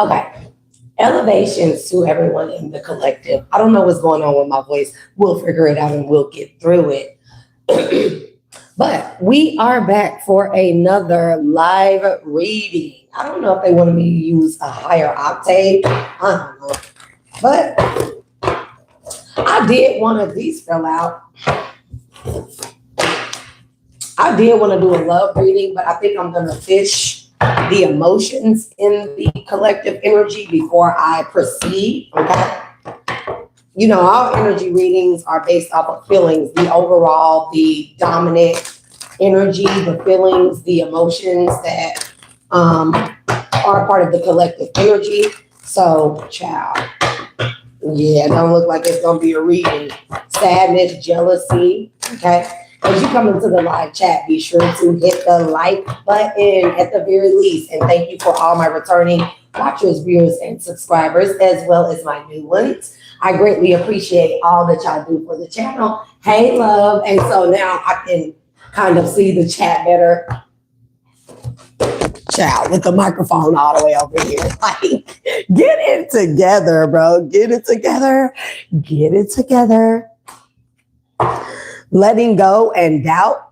Okay. Elevations to everyone in the collective. I don't know what's going on with my voice. We'll figure it out and we'll get through it. But we are back for another live reading. I don't know if they wanted me to use a higher octave. I don't know. But I did want to, these fell out. I did want to do a love reading, but I think I'm going to fish the emotions in the collective energy before I proceed. Okay. You know, our energy readings are based off of feelings, the overall, the dominant energy, the feelings, the emotions that are part of the collective energy. So, child, yeah, it don't look like it's going to be a reading. Sadness, jealousy, okay? As you come into the live chat, be sure to hit the like button at the very least. And thank you for all my returning watchers, viewers, and subscribers, as well as my new ones. I greatly appreciate all that y'all do for the channel. Hey, love. And so now I can kind of see the chat better. Child, with the microphone all the way over here. Like, get it together, bro. Get it together. Get it together. Letting go and doubt.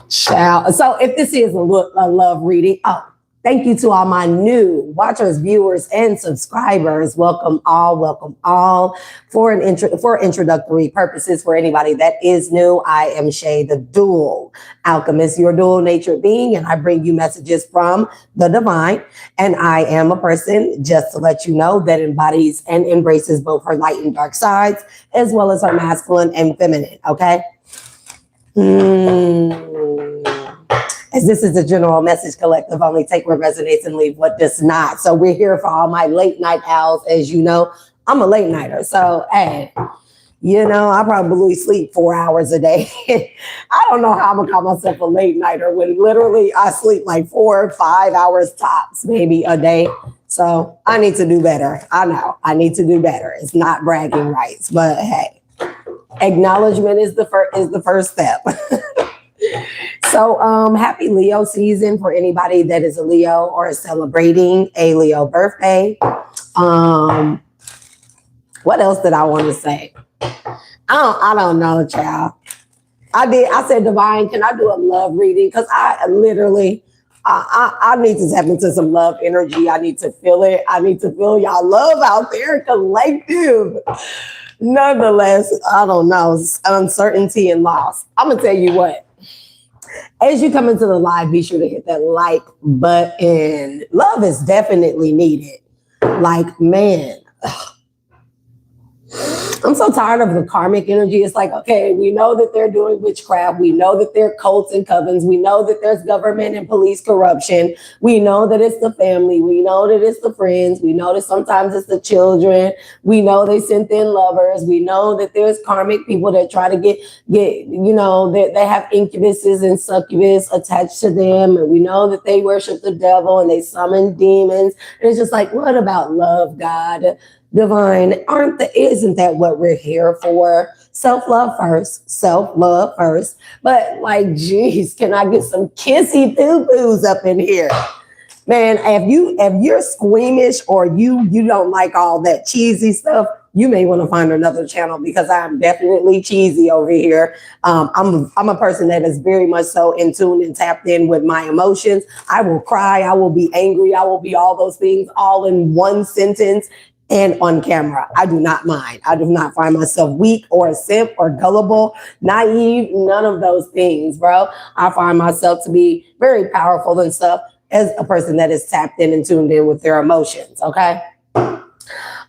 Child. So if this is a love reading, thank you to all my new watchers, viewers, and subscribers. Welcome all. For introductory purposes, for anybody that is new, I am Shay, the dual alchemist, your dual nature being, and I bring you messages from the divine. And I am a person, just to let you know, that embodies and embraces both her light and dark sides, as well as her masculine and feminine, okay? As this is a general message collective, only take what resonates and leave what does not. So we're here for all my late night owls. As you know, I'm a late nighter. So, hey, you know, I probably sleep 4 hours a day. I don't know how I'm gonna call myself a late nighter when literally I sleep like 4 or 5 hours tops, maybe a day. So I need to do better. I know I need to do better. It's not bragging rights, but hey, acknowledgement is the first step. So happy Leo season for anybody that is a Leo or is celebrating a Leo birthday. What else did I want to say? I don't know, child. I said, divine, can I do a love reading? Because I literally, I need to tap into some love energy. I need to feel it. I need to feel y'all love out there, collective. Nonetheless, I don't know, uncertainty and loss. I'm going to tell you what. As you come into the live, be sure to hit that like button. Love is definitely needed. Like, man, I'm so tired of the karmic energy. It's like, okay, we know that they're doing witchcraft. We know that they're cults and covens. We know that there's government and police corruption. We know that it's the family. We know that it's the friends. We know that sometimes it's the children. We know they sent in lovers. We know that there's karmic people that try to get you know, that they have incubuses and succubus attached to them. And we know that they worship the devil and they summon demons. And it's just like, what about love, God? Divine, isn't that what we're here for? Self-love first. But like, geez, can I get some kissy poo-poos up in here? Man, if you're squeamish or you don't like all that cheesy stuff, you may want to find another channel because I'm definitely cheesy over here. I'm a person that is very much so in tune and tapped in with my emotions. I will cry, I will be angry, I will be all those things all in one sentence. And on camera, I do not mind. I do not find myself weak or a simp or gullible, naive, none of those things, bro. I find myself to be very powerful and stuff as a person that is tapped in and tuned in with their emotions, okay?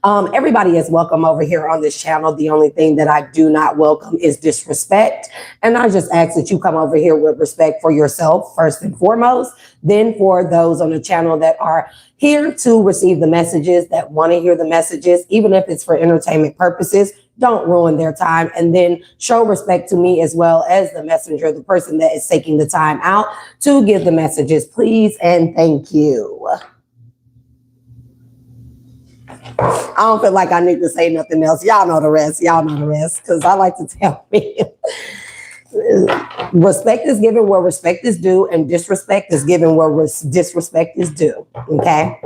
Everybody is welcome over here on this channel. The only thing that I do not welcome is disrespect. And I just ask that you come over here with respect for yourself, first and foremost, then for those on the channel that are here to receive the messages, that want to hear the messages, even if it's for entertainment purposes. Don't ruin their time, and then show respect to me as well as the messenger, the person that is taking the time out to give the messages, please and thank you. I don't feel like I need to say nothing else. Y'all know the rest, because I like to tell me. Respect is given where respect is due, and disrespect is given where disrespect is due. Okay.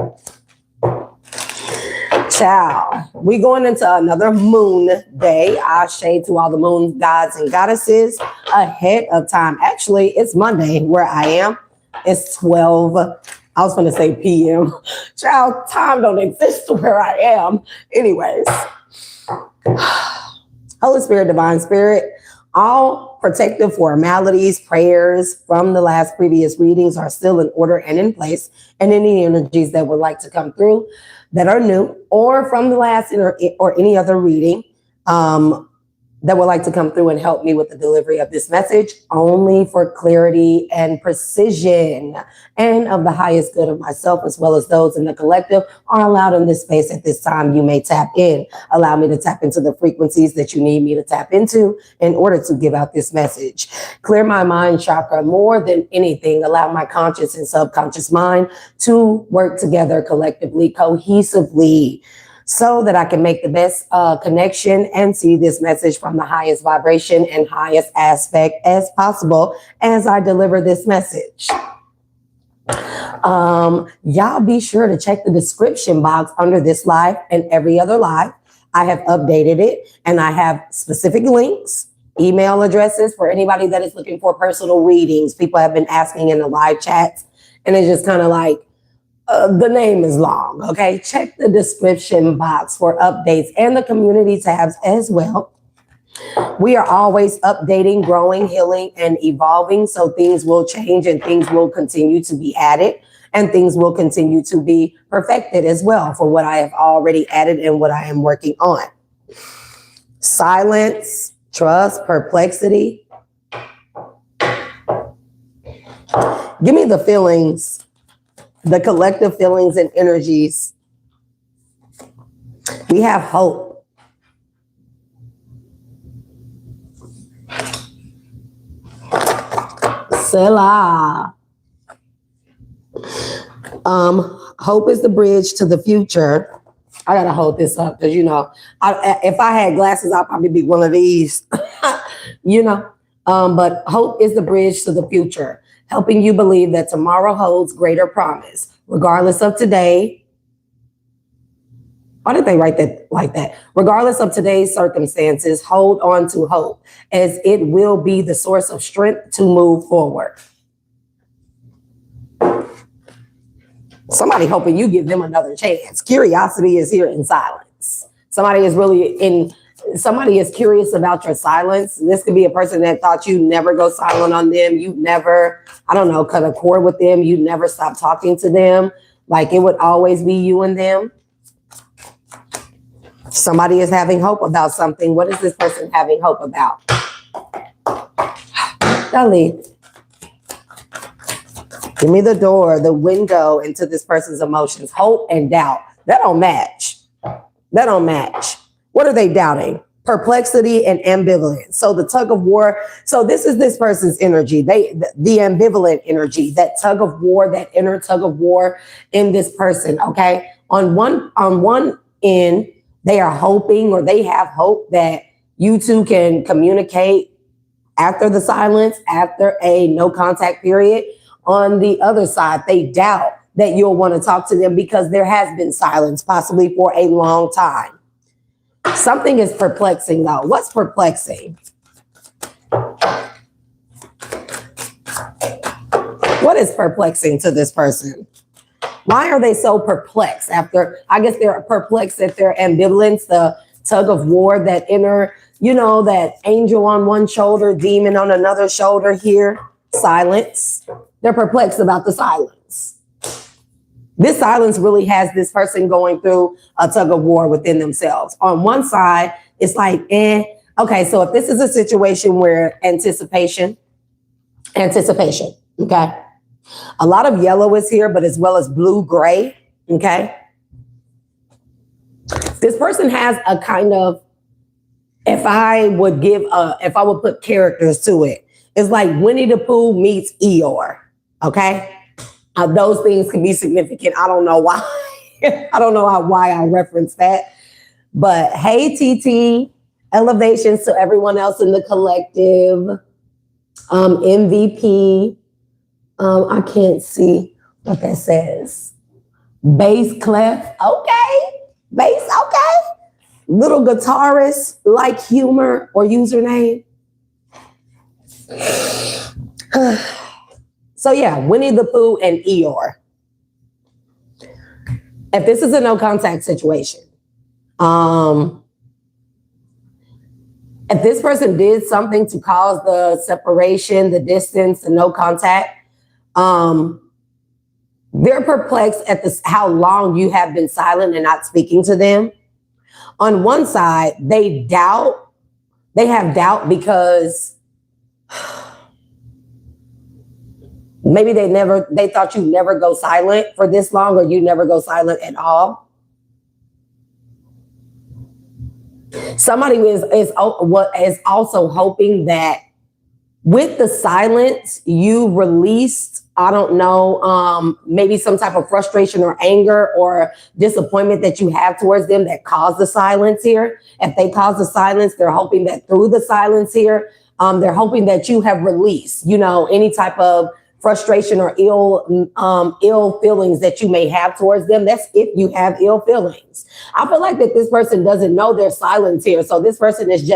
Ciao. We going into another moon day. I shade to all the moon gods and goddesses ahead of time. Actually, it's Monday where I am. It's 12. I was going to say PM. Child, time don't exist where I am. Anyways. Holy Spirit, Divine Spirit, all protective formalities, prayers from the last previous readings are still in order and in place. And any energies that would like to come through that are new or from the last or any other reading that would like to come through and help me with the delivery of this message, only for clarity and precision and of the highest good of myself as well as those in the collective are allowed in this space at this time. You may tap in, allow me to tap into the frequencies that you need me to tap into in order to give out this message. Clear my mind chakra more than anything. Allow my conscious and subconscious mind to work together collectively, cohesively, so that I can make the best connection and see this message from the highest vibration and highest aspect as possible as I deliver this message. Y'all be sure to check the description box under this live and every other live. I have updated it and I have specific links, email addresses for anybody that is looking for personal readings. People have been asking in the live chats, and it's just kind of like, the name is long, okay? Check the description box for updates and the community tabs as well. We are always updating, growing, healing, and evolving, so things will change and things will continue to be added and things will continue to be perfected as well for what I have already added and what I am working on. Silence, trust, perplexity. Give me the feelings. The collective feelings and energies. We have hope. Selah. Hope is the bridge to the future. I gotta hold this up because if I had glasses, I'd probably be one of these. But hope is the bridge to the future, helping you believe that tomorrow holds greater promise, regardless of today. Why did they write that like that? Regardless of today's circumstances, hold on to hope, as it will be the source of strength to move forward. Somebody hoping you give them another chance. Curiosity is here in silence. Somebody is curious about your silence. This could be a person that thought you never go silent on them. You never, cut a cord with them. You never stop talking to them. Like it would always be you and them. Somebody is having hope about something. What is this person having hope about? Dali. Give me the door, the window into this person's emotions. Hope and doubt. That don't match. What are they doubting? Perplexity and ambivalence. So the tug of war. So this is this person's energy. The ambivalent energy, that tug of war, that inner tug of war in this person. Okay. On one end, they are hoping, or they have hope that you two can communicate after the silence, after a no contact period. On the other side, they doubt that you'll want to talk to them because there has been silence, possibly for a long time. Something is perplexing, though. What's perplexing? What is perplexing to this person? Why are they so perplexed after? I guess they're perplexed at their ambivalence, the tug of war, that inner, that angel on one shoulder, demon on another shoulder here. Silence. They're perplexed about the silence. This silence really has this person going through a tug of war within themselves. On one side, it's like, okay, so if this is a situation where anticipation, okay? A lot of yellow is here, but as well as blue, gray, okay? This person has a kind of, if I would put characters to it, it's like Winnie the Pooh meets Eeyore, okay? Those things can be significant. I don't know why. I don't know why I reference that. But hey, TT, elevations to everyone else in the collective. MVP. I can't see what that says. Bass clef. Okay. Bass. Okay. Little guitarist, like humor or username. So yeah, Winnie the Pooh and Eeyore. If this is a no contact situation, if this person did something to cause the separation, the distance, the no contact, they're perplexed at how long you have been silent and not speaking to them. On one side, they have doubt because maybe they thought you'd never go silent for this long, or you never go silent at all. Somebody is also hoping that with the silence, you released, I don't know, maybe some type of frustration or anger or disappointment that you have towards them that caused the silence here. If they cause the silence, they're hoping that through the silence here, they're hoping that you have released, any type of frustration or ill feelings that you may have towards them. That's if you have ill feelings. I feel like that this person doesn't know their silence here. So this person is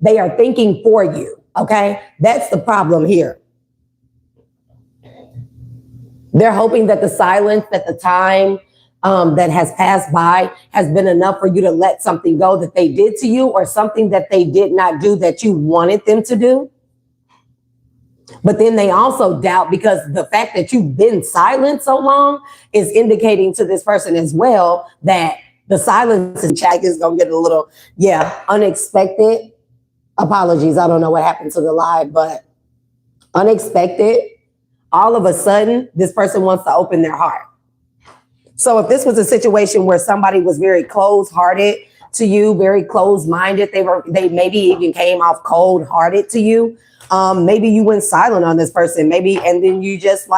they are thinking for you. Okay. That's the problem here. They're hoping that the silence, that the time that has passed by has been enough for you to let something go that they did to you, or something that they did not do that you wanted them to do. But then they also doubt because the fact that you've been silent so long is indicating to this person as well that the silence in chat is going to get a little, unexpected. Apologies. I don't know what happened to the live, but unexpected. All of a sudden, this person wants to open their heart. So if this was a situation where somebody was very closed-hearted to you, very closed-minded, they maybe even came off cold-hearted to you. Maybe you went silent on this person, and then you just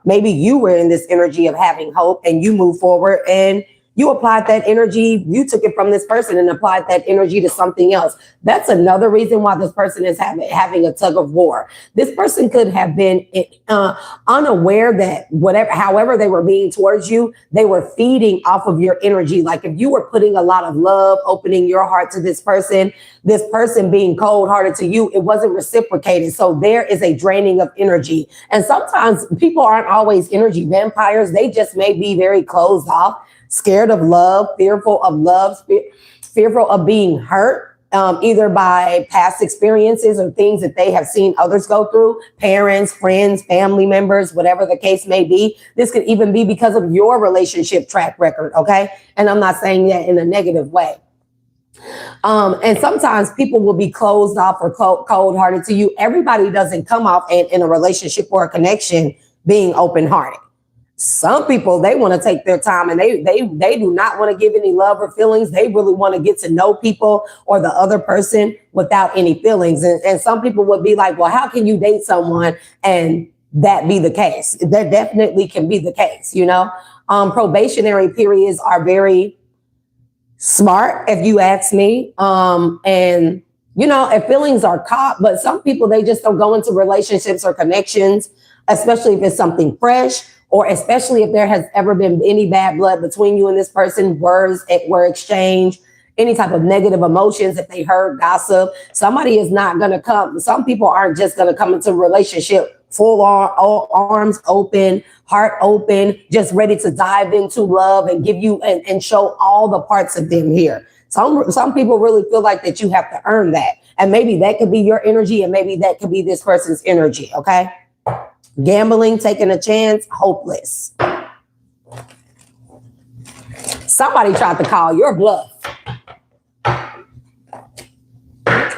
maybe you were in this energy of having hope and you move forward and you applied that energy. You took it from this person and applied that energy to something else. That's another reason why this person is having a tug of war. This person could have been unaware that however they were being towards you, they were feeding off of your energy. Like if you were putting a lot of love, opening your heart to this person being cold-hearted to you, it wasn't reciprocated. So there is a draining of energy. And sometimes people aren't always energy vampires. They just may be very closed off, scared of love, fearful of being hurt, either by past experiences or things that they have seen others go through, parents, friends, family members, whatever the case may be. This could even be because of your relationship track record, okay? And I'm not saying that in a negative way. And sometimes people will be closed off or cold-hearted to you. Everybody doesn't come off in a relationship or a connection being open-hearted. Some people, they want to take their time and they do not want to give any love or feelings. They really want to get to know people or the other person without any feelings. And some people would be like, well, how can you date someone and that be the case? That definitely can be the case, Probationary periods are very smart, if you ask me. And, if feelings are caught, but some people, they just don't go into relationships or connections, especially if it's something fresh, or especially if there has ever been any bad blood between you and this person, words were exchanged, any type of negative emotions, if they heard gossip. Somebody is not going to come. Some people aren't just going to come into a relationship full arms open, heart open, just ready to dive into love and give you and show all the parts of them here. Some people really feel like that you have to earn that. And maybe that could be your energy, and maybe that could be this person's energy, okay? Gambling, taking a chance, hopeless. Somebody tried to call your bluff.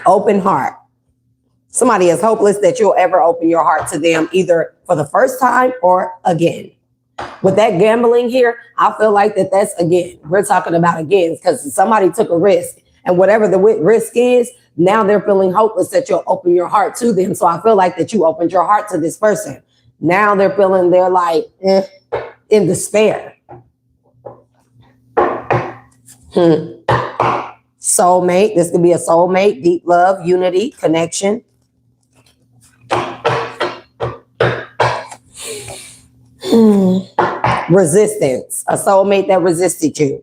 Open heart. Somebody is hopeless that you'll ever open your heart to them, either for the first time or again. With that gambling here, I feel like that's again. We're talking about again because somebody took a risk, and whatever the risk is, now they're feeling hopeless that you'll open your heart to them. So I feel like that you opened your heart to this person. Now they're like in despair. Soulmate. This could be a soulmate, deep love, unity, connection. Resistance, a soulmate that resisted you.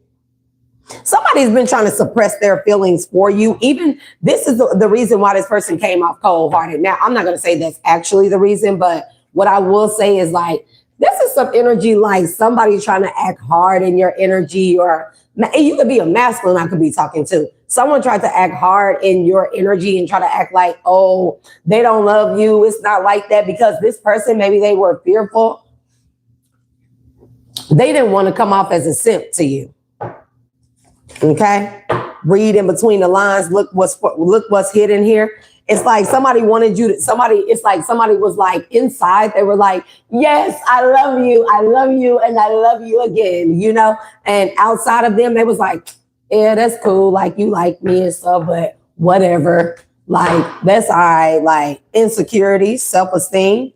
Somebody's been trying to suppress their feelings for you. Even this is the reason why this person came off cold-hearted. Now, I'm not going to say that's actually the reason, but what I will say is like, this is some energy like somebody trying to act hard in your energy, or you could be a masculine I could be talking to. Someone tried to act hard in your energy and try to act like, oh, they don't love you. It's not like that, because this person, maybe they were fearful. They didn't want to come off as a simp to you. Okay, read in between the lines. Look what's hidden here. It's like somebody wanted you to, it's like somebody was like inside. They were like, yes, I love you, and I love you again, you know? And outside of them, they was like, yeah, that's cool. Like, you like me and stuff, but whatever. Like, that's all right. Like, insecurity, self-esteem.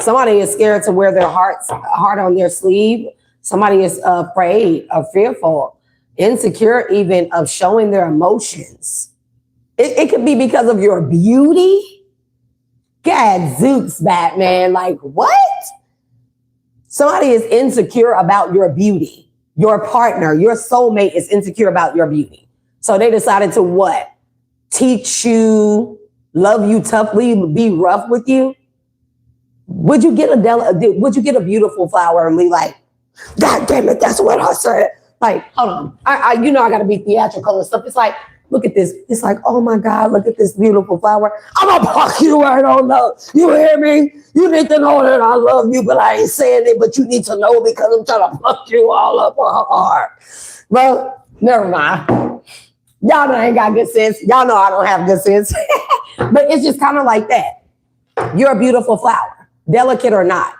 Somebody is scared to wear their heart on their sleeve. Somebody is afraid or fearful, insecure even of showing their emotions. It could be because of your beauty. Gadzooks, Batman. Like, what? Somebody is insecure about your beauty. Your partner, your soulmate is insecure about your beauty. So they decided to what? Teach you, love you toughly, be rough with you. Would you get a beautiful flower and be like, God damn it, that's what I said. Like, hold on. I got to be theatrical and stuff. It's like, look at this. It's like, oh my God, look at this beautiful flower. I'm going to pluck you right on up. You hear me? You need to know that I love you, but I ain't saying it, but you need to know because I'm trying to pluck you all up hard. Well, never mind. Y'all know I ain't got good sense. Y'all know I don't have good sense. But it's just kind of like that. You're a beautiful flower, delicate or not.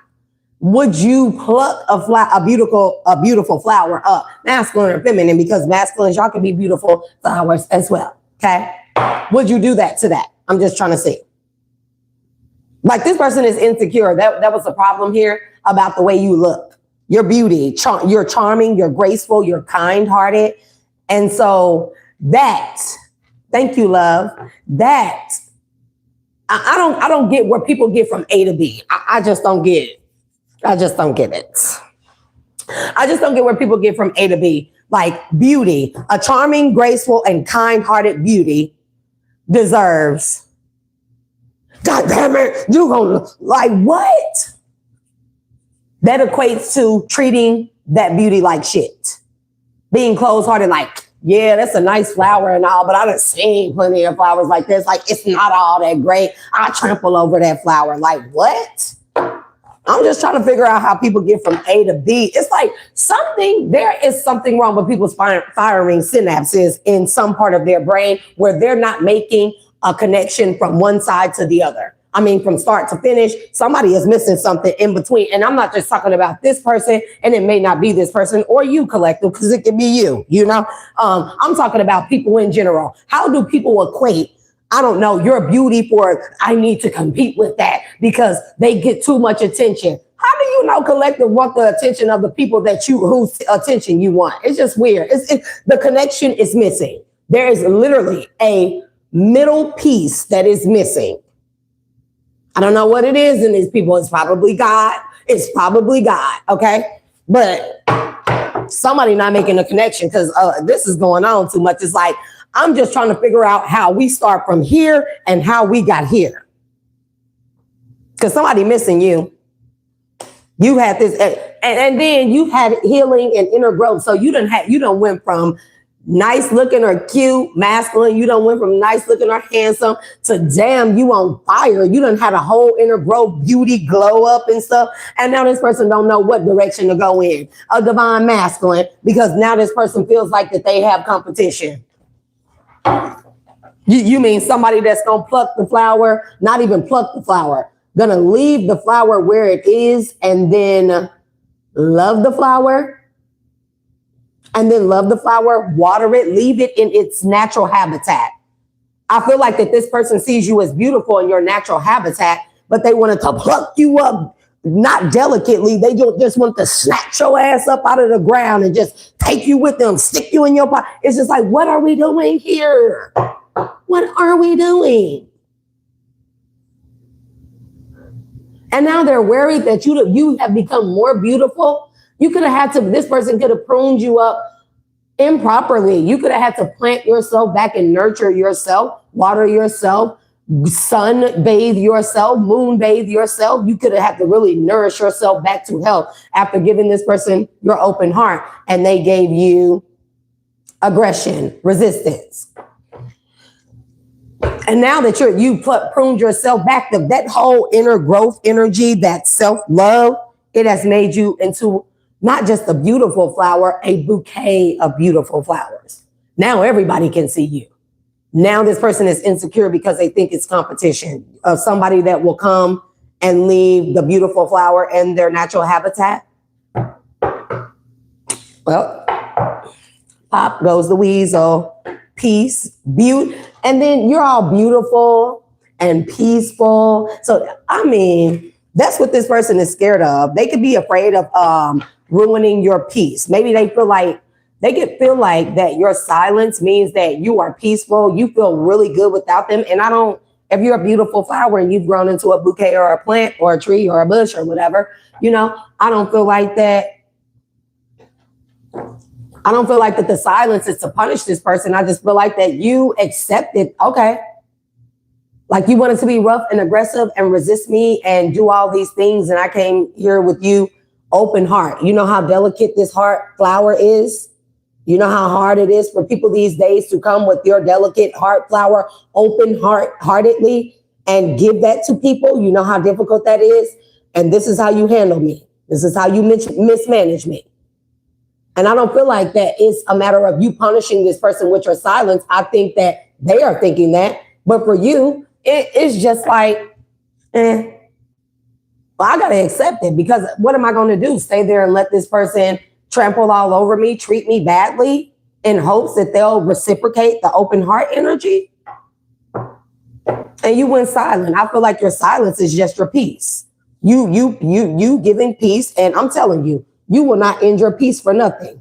Would you pluck a beautiful flower up, masculine or feminine? Because masculines, y'all can be beautiful flowers as well. Okay. Would you do that to that? I'm just trying to see. Like, this person is insecure. That was the problem here about the way you look. Your beauty, you're charming, you're graceful, you're kind-hearted. And so thank you, love. I don't get where people get from A to B. I just don't get it. I just don't get it. I just don't get where people get from A to B. Like, beauty, a charming, graceful, and kind-hearted beauty deserves, God damn it, you gonna, like, what? That equates to treating that beauty like shit. Being closed-hearted, like, yeah, that's a nice flower and all, but I done seen plenty of flowers like this. Like, it's not all that great. I trample over that flower. Like, what? I'm just trying to figure out how people get from A to B. It's like there is something wrong with people's firing synapses in some part of their brain where they're not making a connection from one side to the other. I mean, from start to finish, somebody is missing something in between. And I'm not just talking about this person, and it may not be this person or you, collective, because it could be you, you know? I'm talking about people in general. How do people equate, I don't know, your beauty for, I need to compete with that because they get too much attention? How do you know collective want the attention of the people whose attention you want? It's just weird. The connection is missing. There is literally a middle piece that is missing. I don't know what it is in these people. It's probably God. Okay? But somebody not making a connection because this is going on too much. It's like, I'm just trying to figure out how we start from here and how we got here. Because somebody missing you. You had this, and then you had healing and inner growth. So you done went from nice looking or cute, masculine. You done went from nice looking or handsome to damn, you on fire. You done had a whole inner growth, beauty, glow up and stuff. And now this person don't know what direction to go in. A divine masculine, because now this person feels like that they have competition. You mean somebody that's gonna pluck the flower, not even pluck the flower, gonna leave the flower where it is and then love the flower? And then love the flower, water it, leave it in its natural habitat. I feel like that this person sees you as beautiful in your natural habitat, but they wanted to pluck you up, not delicately. They just want to snatch your ass up out of the ground and just take you with them, stick you in your pocket. It's just like, what are we doing here? What are we doing? And now they're worried that you have become more beautiful. You could have had to, this person could have pruned you up improperly. You could have had to plant yourself back and nurture yourself, water yourself, sun bathe yourself, moon bathe yourself. You could have had to really nourish yourself back to health after giving this person your open heart, and they gave you aggression, resistance. And now that you pruned yourself back, to that whole inner growth energy, that self-love, it has made you into not just a beautiful flower, a bouquet of beautiful flowers. Now everybody can see you. Now this person is insecure because they think it's competition of somebody that will come and leave the beautiful flower in their natural habitat. Well, pop goes the weasel. Peace, beauty, and then you're all beautiful and peaceful. So, I mean, that's what this person is scared of. They could be afraid of ruining your peace. Maybe they feel like that your silence means that you are peaceful. You feel really good without them. And if you're a beautiful flower and you've grown into a bouquet or a plant or a tree or a bush or whatever, I don't feel like that. I don't feel like that the silence is to punish this person. I just feel like that you accept it. Okay. Like you wanted to be rough and aggressive and resist me and do all these things. And I came here with you open heart. You know how delicate this heart flower is? You know how hard it is for people these days to come with your delicate heart flower open heartedly and give that to people. You know how difficult that is. And this is how you handle me. This is how you mismanage me. And I don't feel like that it's a matter of you punishing this person with your silence. I think that they are thinking that. But for you, it's just like, well, I got to accept it, because what am I going to do? Stay there and let this person trample all over me, treat me badly in hopes that they'll reciprocate the open heart energy? And you went silent. I feel like your silence is just your peace. You giving peace. And I'm telling you, you will not end your peace for nothing.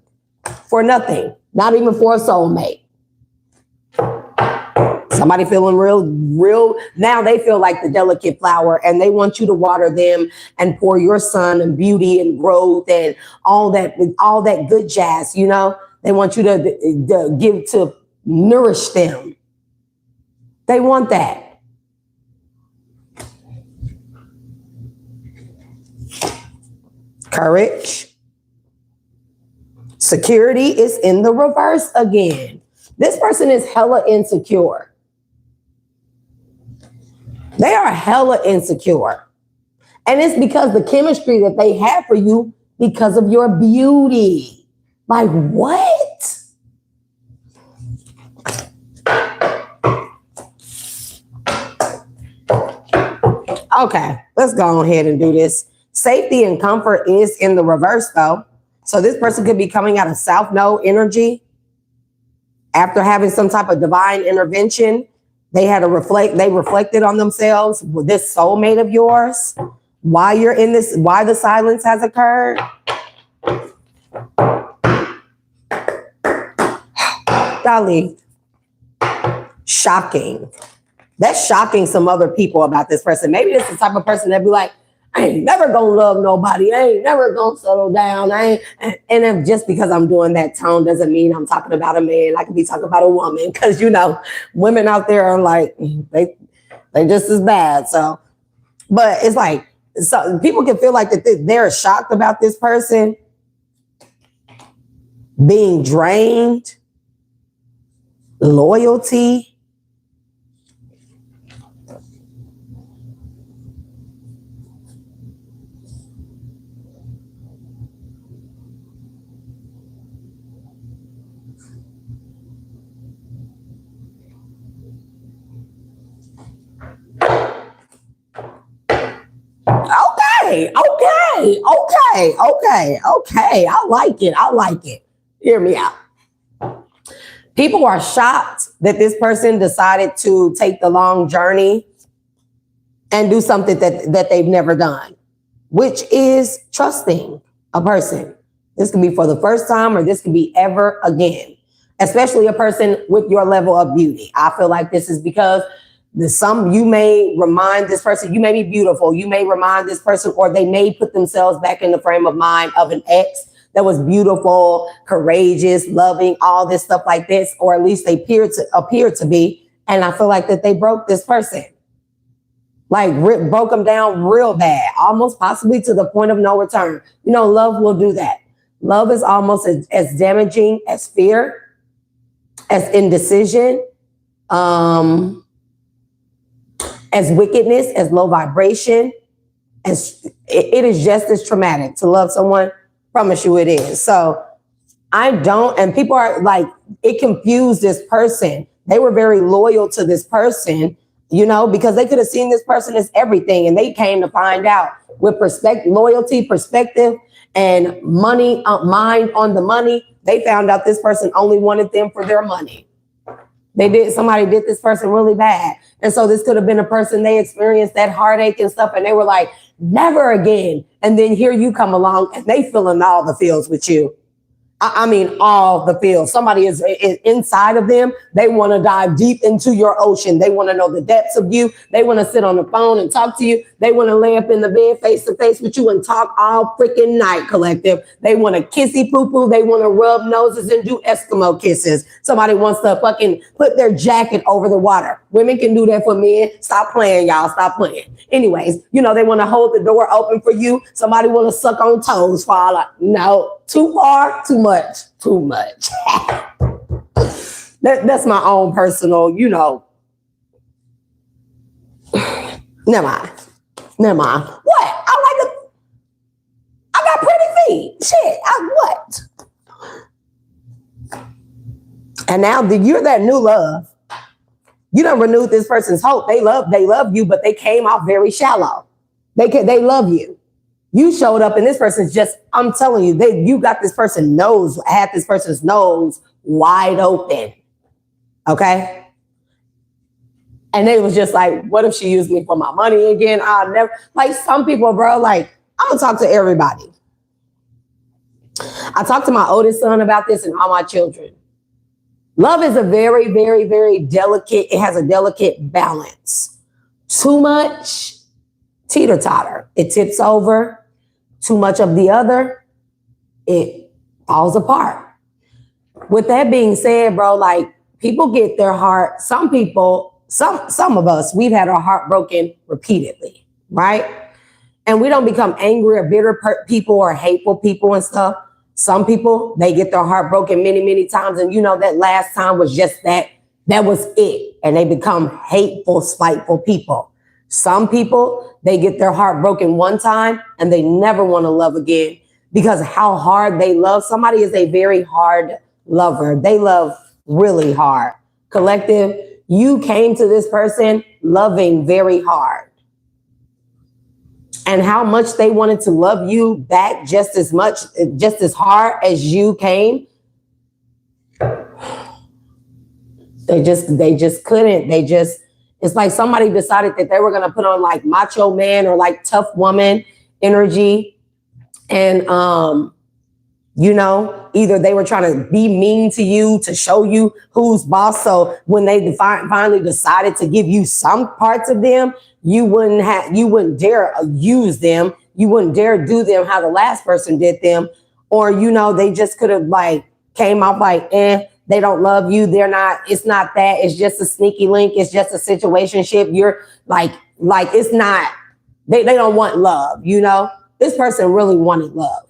For nothing. Not even for a soulmate. Somebody feeling real. Now they feel like the delicate flower and they want you to water them and pour your sun and beauty and growth and all that good jazz, They want you to give, to nourish them. They want that. Courage. Security is in the reverse again. This person is hella insecure. They are hella insecure. And it's because the chemistry that they have for you because of your beauty. Like what? Okay, let's go ahead and do this. Safety and comfort is in the reverse though. So this person could be coming out of South Node energy after having some type of divine intervention. They reflected on themselves with this soulmate of yours. Why you're in this, why the silence has occurred. Golly. Shocking. That's shocking some other people about this person. Maybe this is the type of person that be like, I ain't never gonna love nobody. I ain't never gonna settle down. And if just because I'm doing that tone doesn't mean I'm talking about a man. I could be talking about a woman, because women out there are like, they just as bad. So, but it's like, so people can feel like that they're shocked about this person being drained, loyalty. Okay. I like it. Hear me out. People are shocked that this person decided to take the long journey and do something that they've never done, which is trusting a person. This can be for the first time, or this can be ever again, especially a person with your level of beauty. I feel like this is because You may remind this person, you may be beautiful, you may remind this person, or they may put themselves back in the frame of mind of an ex that was beautiful, courageous, loving, all this stuff like this, or at least they appear to be. And I feel like that they broke this person. Like broke them down real bad, almost possibly to the point of no return. You know, love will do that. Love is almost as damaging as fear, as indecision, as wickedness, as low vibration. As it is just as traumatic to love someone. Promise you it is. So I don't, and people are like, it confused this person. They were very loyal to this person, you know, because they could have seen this person as everything. And they came to find out with loyalty, perspective, and money, mind on the money. They found out this person only wanted them for their money. Somebody did this person really bad. And so this could have been a person they experienced that heartache and stuff. And they were like, never again. And then here you come along and they filling all the feels with you. I mean, all the feels. Somebody is inside of them. They want to dive deep into your ocean. They want to know the depths of you. They want to sit on the phone and talk to you. They want to lay up in the bed face to face with you and talk all freaking night, collective. They want to kissy poo poo. They want to rub noses and do Eskimo kisses. Somebody wants to fucking put their jacket over the water. Women can do that for men. Stop playing, y'all. Stop playing. Anyways, you know, they want to hold the door open for you. Somebody want to suck on toes for all no. Too far, too much, too much. That's my own personal, you know. Never mind. What? I got pretty feet. Shit, what? And now you're that new love. You done renewed this person's hope. They love you, but they came out very shallow. They love you. You showed up and this person's just, I'm telling you, you got this person's nose wide open. Okay? And they was just like, what if she used me for my money again? I'll never, like some people, bro, like, I'm gonna talk to everybody. I talked to my oldest son about this and all my children. Love is a very, very, very delicate, it has a delicate balance. Too much, teeter-totter. It tips over. Too much of the other, it falls apart. With that being said, bro, like people get their heart, some of us, we've had our heart broken repeatedly, right? And we don't become angry or bitter people or hateful people and stuff. Some people, they get their heart broken many, many times. And you know, that last time was just that was it. And they become hateful, spiteful people. Some people, they get their heart broken one time and they never want to love again because how hard they love. Somebody is a very hard lover. They love really hard. Collective, you came to this person loving very hard. And how much they wanted to love you back just as hard as you came. They just couldn't. It's like somebody decided that they were going to put on like macho man or like tough woman energy. And, you know, either they were trying to be mean to you to show you who's boss. So when they finally decided to give you some parts of them, you wouldn't dare use them. You wouldn't dare do them how the last person did them. Or, you know, they just could have like came off like, they don't love you. They're not, it's not that. It's just a sneaky link. It's just a situationship. You're like it's not, they don't want love, you know? This person really wanted love.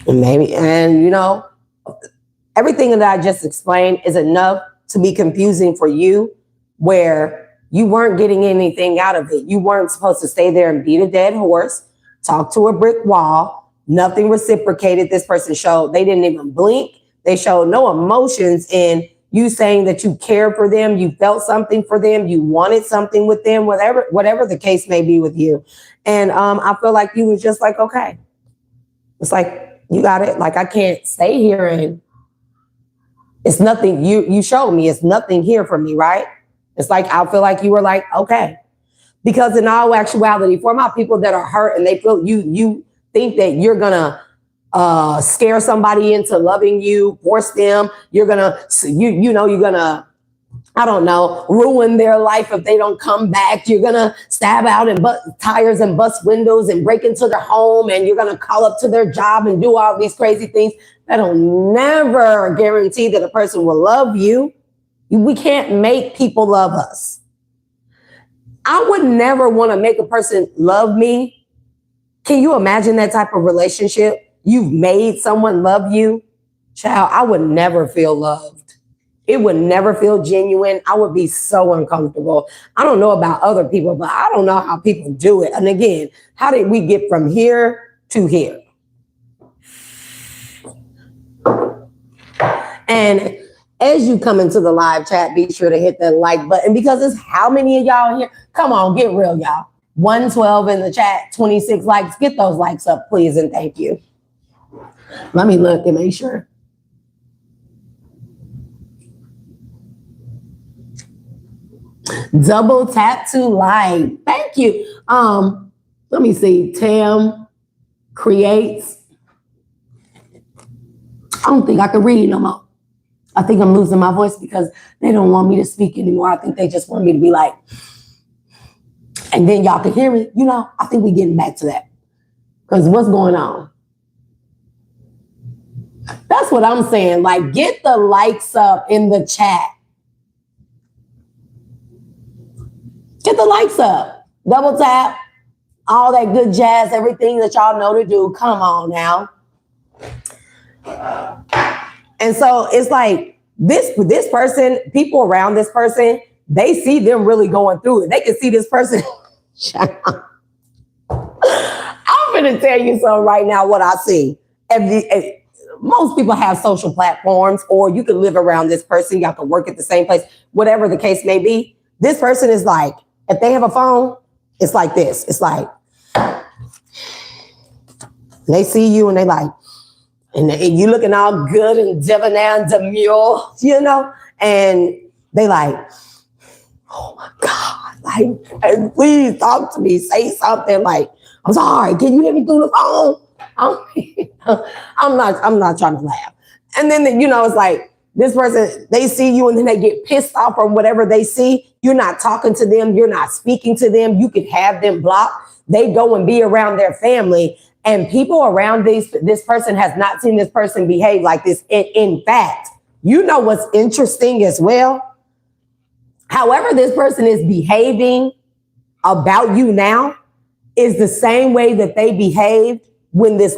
And you know, everything that I just explained is enough to be confusing for you where you weren't getting anything out of it. You weren't supposed to stay there and beat a dead horse, talk to a brick wall. Nothing reciprocated. This person showed, they didn't even blink. They showed no emotions in you saying that you cared for them. You felt something for them. You wanted something with them, whatever the case may be with you. And I feel like you was just like, okay, it's like, you got it. Like, I can't stay here and it's nothing. You showed me it's nothing here for me, right? It's like, I feel like you were like, okay. Because in all actuality, for my people that are hurt and they feel you think that you're going to scare somebody into loving you, force them. You're going to, you're going to I don't know, ruin their life if they don't come back. You're going to stab out and bust tires and bust windows and break into their home, and you're going to call up to their job and do all these crazy things. That'll never guarantee that a person will love you. We can't make people love us. I would never want to make a person love me. Can you imagine that type of relationship? You've made someone love you. Child, I would never feel loved. It would never feel genuine. I would be so uncomfortable. I don't know about other people, but I don't know how people do it. And again, how did we get from here to here? And as you come into the live chat, be sure to hit that like button, because it's how many of y'all here? Come on, get real, y'all. 112 in the chat, 26 likes. Get those likes up, please, and thank you. Let me look and make sure. Double tap to like. Thank you. Let me see. Tam creates. I don't think I can read no more. I think I'm losing my voice because they don't want me to speak anymore. I think they just want me to be like, and then y'all can hear me. You know, I think we're getting back to that. Because what's going on? That's what I'm saying. Like, get the likes up in the chat. Get the likes up. Double tap. All that good jazz, everything that y'all know to do. Come on now. And so it's like this person, people around this person, they see them really going through it. They can see this person. I'm going to tell you something right now, what I see. Most people have social platforms, or you can live around this person. Y'all can work at the same place, whatever the case may be. This person is like, if they have a phone, it's like this. It's like, they see you and they like, and you looking all good and debonair and demure, you know, and they like, oh my God, like, please talk to me, say something. Like, I'm sorry, can you hear me through the phone? I'm not trying to laugh. And then, you know, it's like, this person, they see you and then they get pissed off or whatever they see. You're not talking to them. You're not speaking to them. You could have them blocked. They go and be around their family, and people around this person has not seen this person behave like this. In fact, you know what's interesting as well? However this person is behaving about you now is the same way that they behaved when that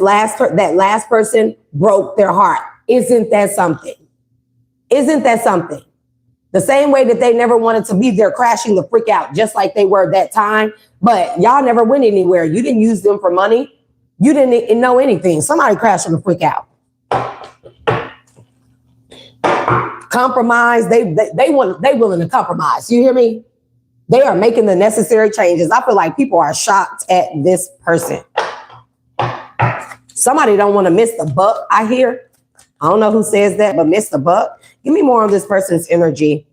last person broke their heart. Isn't that something? Isn't that something? The same way that they never wanted to be there crashing the freak out, just like they were at that time. But y'all never went anywhere. You didn't use them for money. You didn't know anything. Somebody crashed the freak out. Compromise. They willing to compromise. You hear me? They are making the necessary changes. I feel like people are shocked at this person. Somebody don't want to miss the buck, I hear. I don't know who says that, but miss the buck. Give me more on this person's energy.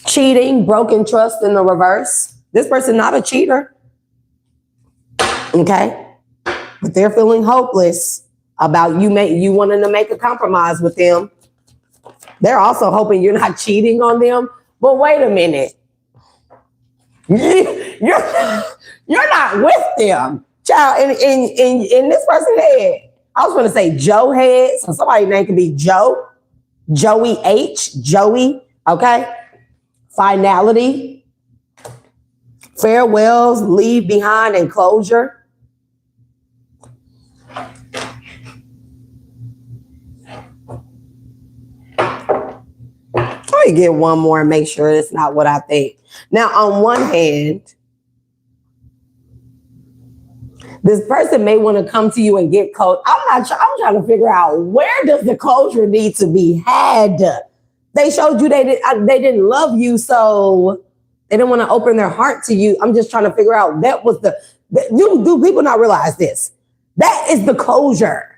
Cheating, broken trust in the reverse. This person not a cheater. Okay. But they're feeling hopeless about you wanting to make a compromise with them. They're also hoping you're not cheating on them. But wait a minute. You're not with them. Child, in this person's head, I was going to say Joe head. So somebody's name could be Joe. Joey H. Joey. Okay. Finality. Farewells, leave behind, and closure. Let me get one more and make sure it's not what I think. Now, on one hand, this person may want to come to you and get close. I'm trying to figure out, where does the closure need to be had? They showed you they didn't love you, so they didn't want to open their heart to you. I'm just trying to figure out, do people not realize this? That is the closure.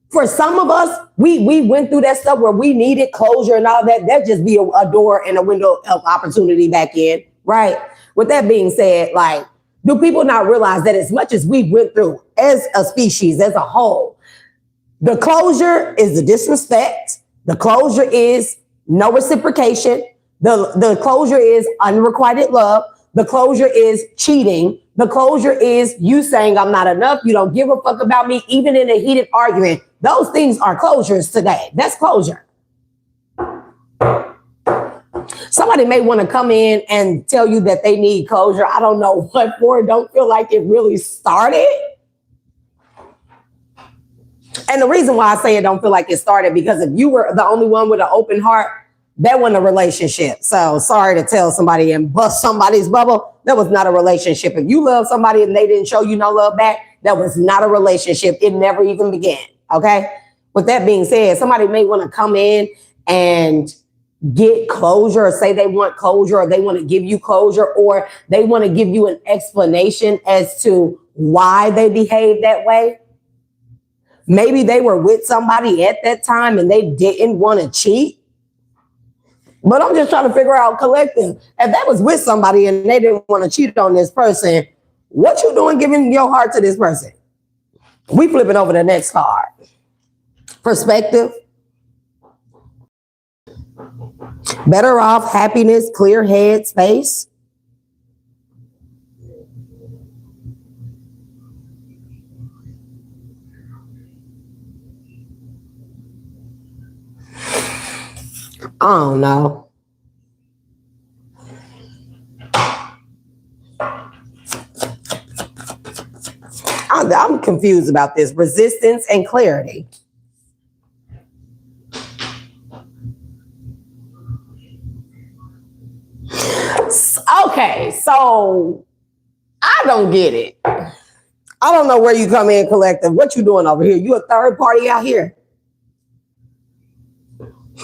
For some of us, we went through that stuff where we needed closure and all that. That just be a door and a window of opportunity back in, right? With that being said, like, do people not realize that as much as we went through as a species, as a whole, the closure is the disrespect. The closure is no reciprocation. The closure is unrequited love. The closure is cheating. The closure is you saying I'm not enough. You don't give a fuck about me, even in a heated argument. Those things are closures today. That's closure. Somebody may want to come in and tell you that they need closure. I don't know what for. Don't feel like it really started. And the reason why I say it don't feel like it started, because if you were the only one with an open heart, that wasn't a relationship. So sorry to tell somebody and bust somebody's bubble. That was not a relationship. If you love somebody and they didn't show you no love back, that was not a relationship. It never even began. Okay. With that being said, somebody may want to come in and get closure, or say they want closure, or they want to give you closure, or they want to give you an explanation as to why they behave that way. Maybe they were with somebody at that time and they didn't want to cheat. But I'm just trying to figure out, collective, if that was with somebody and they didn't want to cheat on this person, what you doing giving your heart to this person? We flipping over the next card. Perspective. Better off, happiness, clear head, space. I don't know. I'm confused about this. Resistance and clarity. Okay, so I don't get it. I don't know where you come in, collective. What you doing over here? You a third party out here?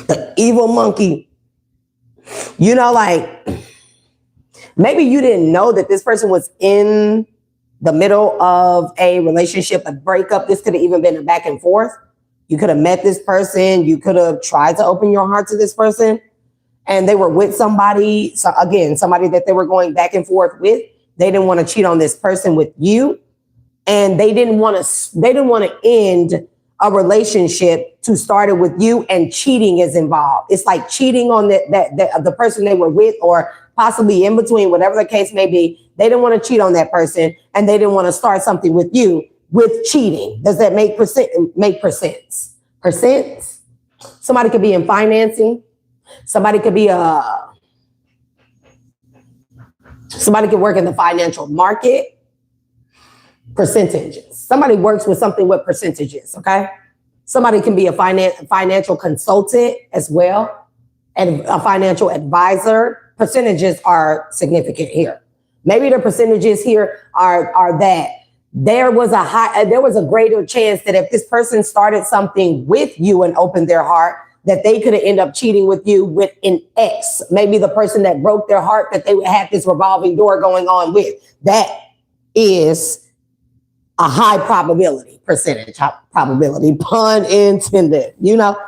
The evil monkey. You know, like, maybe you didn't know that this person was in the middle of a relationship, a breakup. This could have even been a back and forth. You could have met this person. You could have tried to open your heart to this person, and they were with somebody. So again, somebody that they were going back and forth with. They didn't want to cheat on this person with you, and they didn't want to end a relationship to start it with you, and cheating is involved. It's like cheating on the person they were with, or possibly in between, whatever the case may be. They didn't want to cheat on that person, and they didn't want to start something with you with cheating. Does that make sense? Percent? Somebody could be in financing. Somebody could work in the financial market. Percentages. Somebody works with something with percentages, okay? Somebody can be a financial consultant as well, and a financial advisor. Percentages are significant here. Maybe the percentages here are that there was a greater chance that if this person started something with you and opened their heart, that they could end up cheating with you with an ex. Maybe the person that broke their heart that they had this revolving door going on with. That is a high probability, probability, pun intended, you know.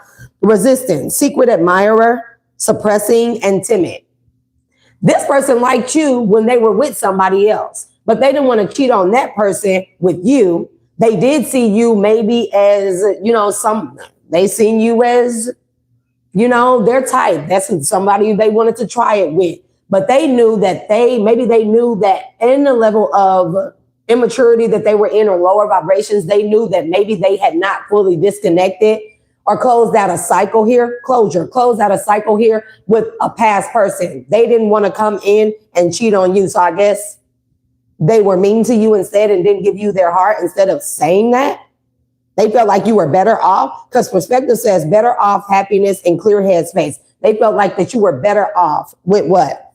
Resistance, secret admirer, suppressing, and timid. This person liked you when they were with somebody else, but they didn't want to cheat on that person with you. They did see you maybe as, you know, they seen you as, you know, their type. That's somebody they wanted to try it with, but they knew that maybe they knew that in the level of immaturity that they were in, or lower vibrations, they knew that maybe they had not fully disconnected or closed out a cycle here, closed out a cycle here with a past person. They didn't want to come in and cheat on you. So I guess they were mean to you instead and didn't give you their heart instead of saying that. They felt like you were better off, because perspective says better off, happiness, and clear head space. They felt like that you were better off with what?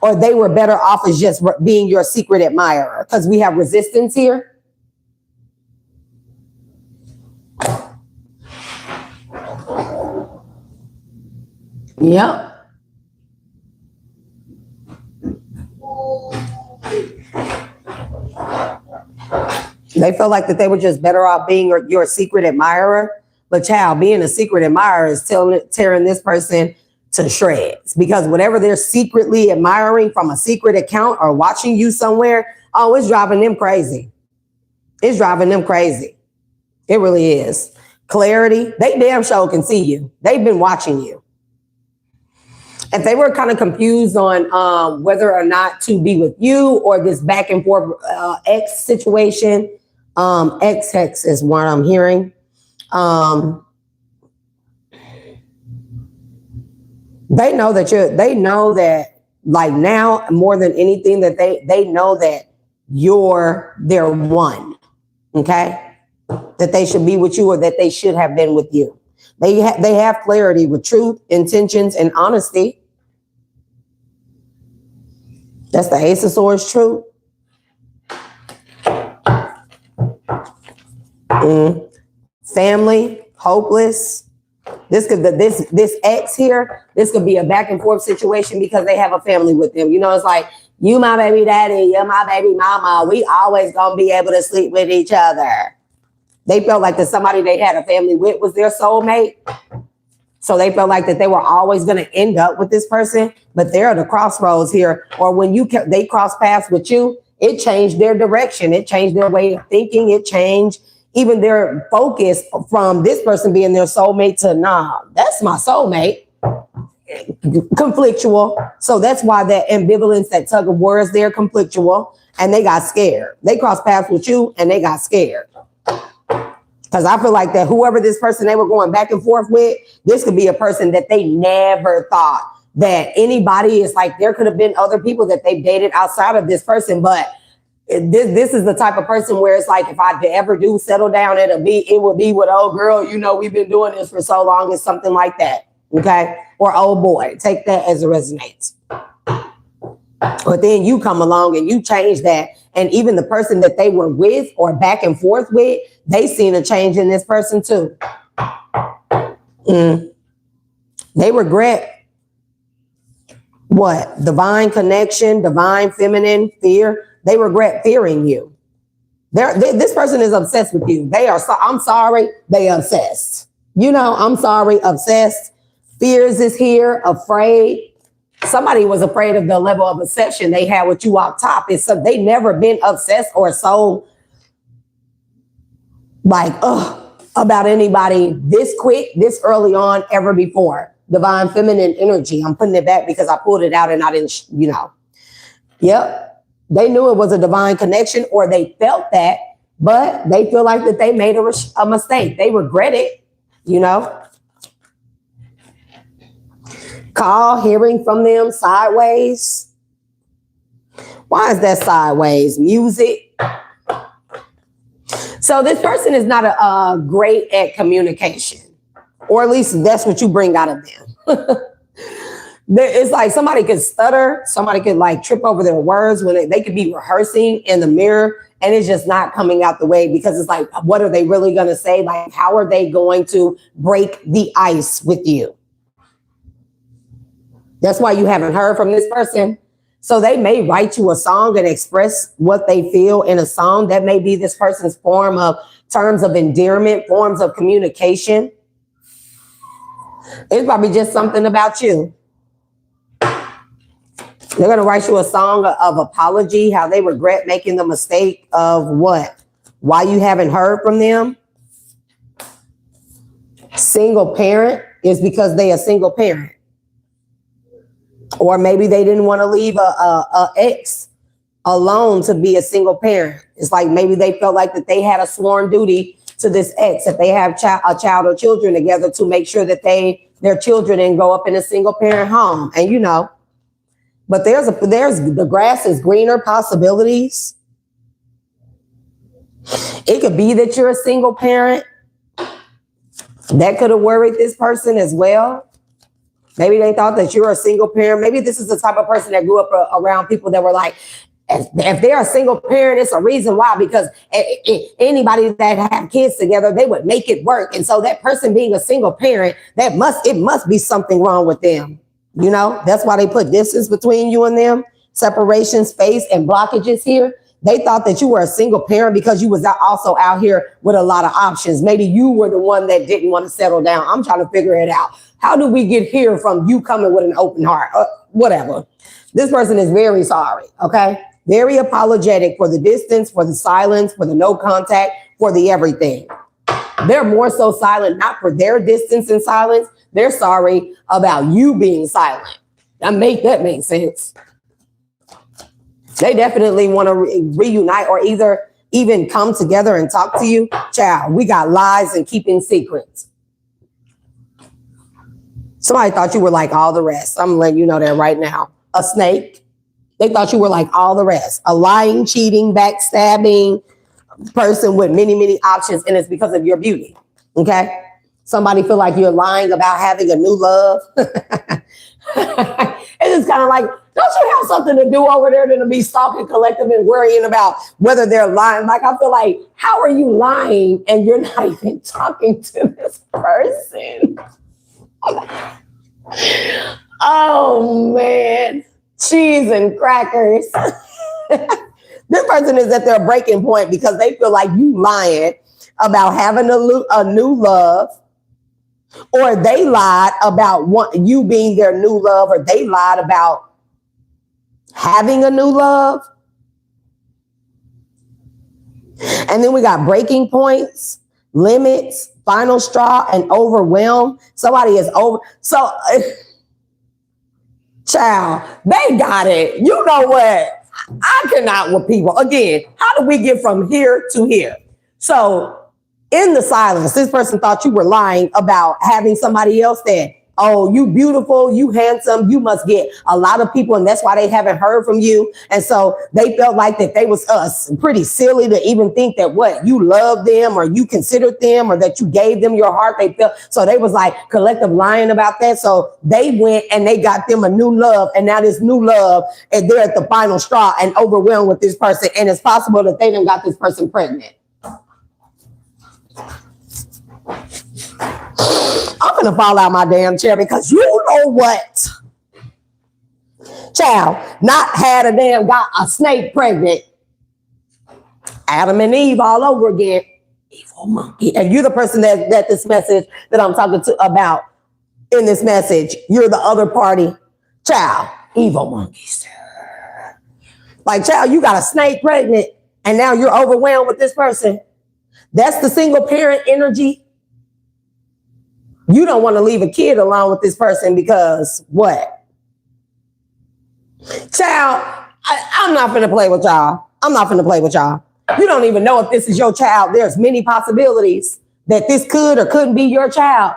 Or they were better off as just being your secret admirer, because we have resistance here. Yep. They felt like that they were just better off being your secret admirer. But child, being a secret admirer is tearing this person to shreds, because whatever they're secretly admiring from a secret account or watching you somewhere, oh, it's driving them crazy. It's driving them crazy. It really is. Clarity. They damn sure can see you. They've been watching you. If they were kind of confused on whether or not to be with you or this back and forth ex situation, ex is what I'm hearing. They know that like now more than anything that they know that you're their one. Okay. That they should be with you or that they should have been with you. They have clarity with truth, intentions, and honesty. That's the Ace of Swords truth. Family, hopeless. This ex here, this could be a back and forth situation because they have a family with them. You know, it's like, you my baby daddy, you're my baby mama. We always gonna be able to sleep with each other. They felt like that somebody they had a family with was their soulmate. So they felt like that they were always going to end up with this person, but they're at a crossroads here. Or when they cross paths with you, it changed their direction. It changed their way of thinking. It changed even their focus from this person being their soulmate to, nah, that's my soulmate. Conflictual. So that's why that ambivalence, that tug of war is there, conflictual. And they got scared. They crossed paths with you and they got scared. Because I feel like that whoever this person they were going back and forth with, this could be a person that they never thought that anybody is like, there could have been other people that they've dated outside of this person. But this is the type of person where it's like, if I ever do settle down, it will be with, oh girl, you know, we've been doing this for so long. It's something like that. Okay. Or oh boy, take that as it resonates. But then you come along and you change that. And even the person that they were with or back and forth with, they seen a change in this person too. They regret what? Divine connection, divine feminine fear. They regret fearing you. This person is obsessed with you. I'm sorry, they obsessed. You know, I'm sorry, obsessed. Fears is here, afraid. Somebody was afraid of the level of obsession they had with you up top. It's so they never been obsessed or so like, about anybody this quick, this early on ever before. Divine feminine energy. I'm putting it back because I pulled it out and I didn't, you know. Yep. They knew it was a divine connection or they felt that, but they feel like that they made a mistake. They regret it, you know. Call, hearing from them sideways. Why is that sideways? Music. So this person is not great at communication, or at least that's what you bring out of them. It's like somebody could stutter. Somebody could like trip over their words when they could be rehearsing in the mirror and it's just not coming out the way because it's like, what are they really going to say? Like, how are they going to break the ice with you? That's why you haven't heard from this person. So they may write you a song and express what they feel in a song. That may be this person's form of terms of endearment, forms of communication. It's probably just something about you. They're going to write you a song of apology, how they regret making the mistake of what? Why you haven't heard from them. Single parent is because they a single parent. Or maybe they didn't want to leave a ex alone to be a single parent. It's like maybe they felt like that they had a sworn duty to this ex, if they have a child or children together, to make sure that their children didn't grow up in a single parent home. And you know, but there's the grass is greener possibilities. It could be that you're a single parent. That could have worried this person as well. Maybe they thought that you're a single parent. Maybe this is the type of person that grew up around people that were like, if they're a single parent, it's a reason why, because anybody that have kids together, they would make it work. And so that person being a single parent, it must be something wrong with them. You know, that's why they put distance between you and them, separation, space, and blockages here. They thought that you were a single parent because you was also out here with a lot of options. Maybe you were the one that didn't want to settle down. I'm trying to figure it out. How do we get here from you coming with an open heart? Whatever. This person is very sorry, okay? Very apologetic for the distance, for the silence, for the no contact, for the everything. They're more so silent, not for their distance and silence. They're sorry about you being silent. That make sense. They definitely want to reunite or either even come together and talk to you. Child, we got lies and keeping secrets. Somebody thought you were like all the rest. I'm letting you know that right now. A snake. They thought you were like all the rest. A lying, cheating, backstabbing person with many, many options, and it's because of your beauty. Okay? Somebody feel like you're lying about having a new love. It's just kind of like, don't you have something to do over there than to be stalking collective and worrying about whether they're lying? Like, I feel like, how are you lying and you're not even talking to this person? Oh, man. Cheese and crackers. This person is at their breaking point because they feel like you lying about having a new love, or they lied about you being their new love, or they lied about having a new love. And then we got breaking points, limits, final straw, and overwhelm. Somebody is over. So, child, they got it. You know what? I cannot with people. Again, how do we get from here to here? So, in the silence, this person thought you were lying about having somebody else that, oh, you beautiful, you handsome, you must get a lot of people, and that's why they haven't heard from you. And so they felt like that they was pretty silly to even think that you loved them or you considered them or that you gave them your heart. They felt so they was like collective lying about that. So they went and they got them a new love, and now this new love, and they're at the final straw and overwhelmed with this person, and it's possible that they done got this person pregnant. I'm gonna fall out my damn chair because you know what? Child, not had got a snake pregnant. Adam and Eve all over again. Evil monkey. And you're the person that this message that I'm talking to about in this message. You're the other party. Child, evil monkeys. Like, child, you got a snake pregnant and now you're overwhelmed with this person. That's the single parent energy. You don't want to leave a kid alone with this person because what? Child, I'm not finna play with y'all. I'm not finna play with y'all. You don't even know if this is your child. There's many possibilities that this could or couldn't be your child.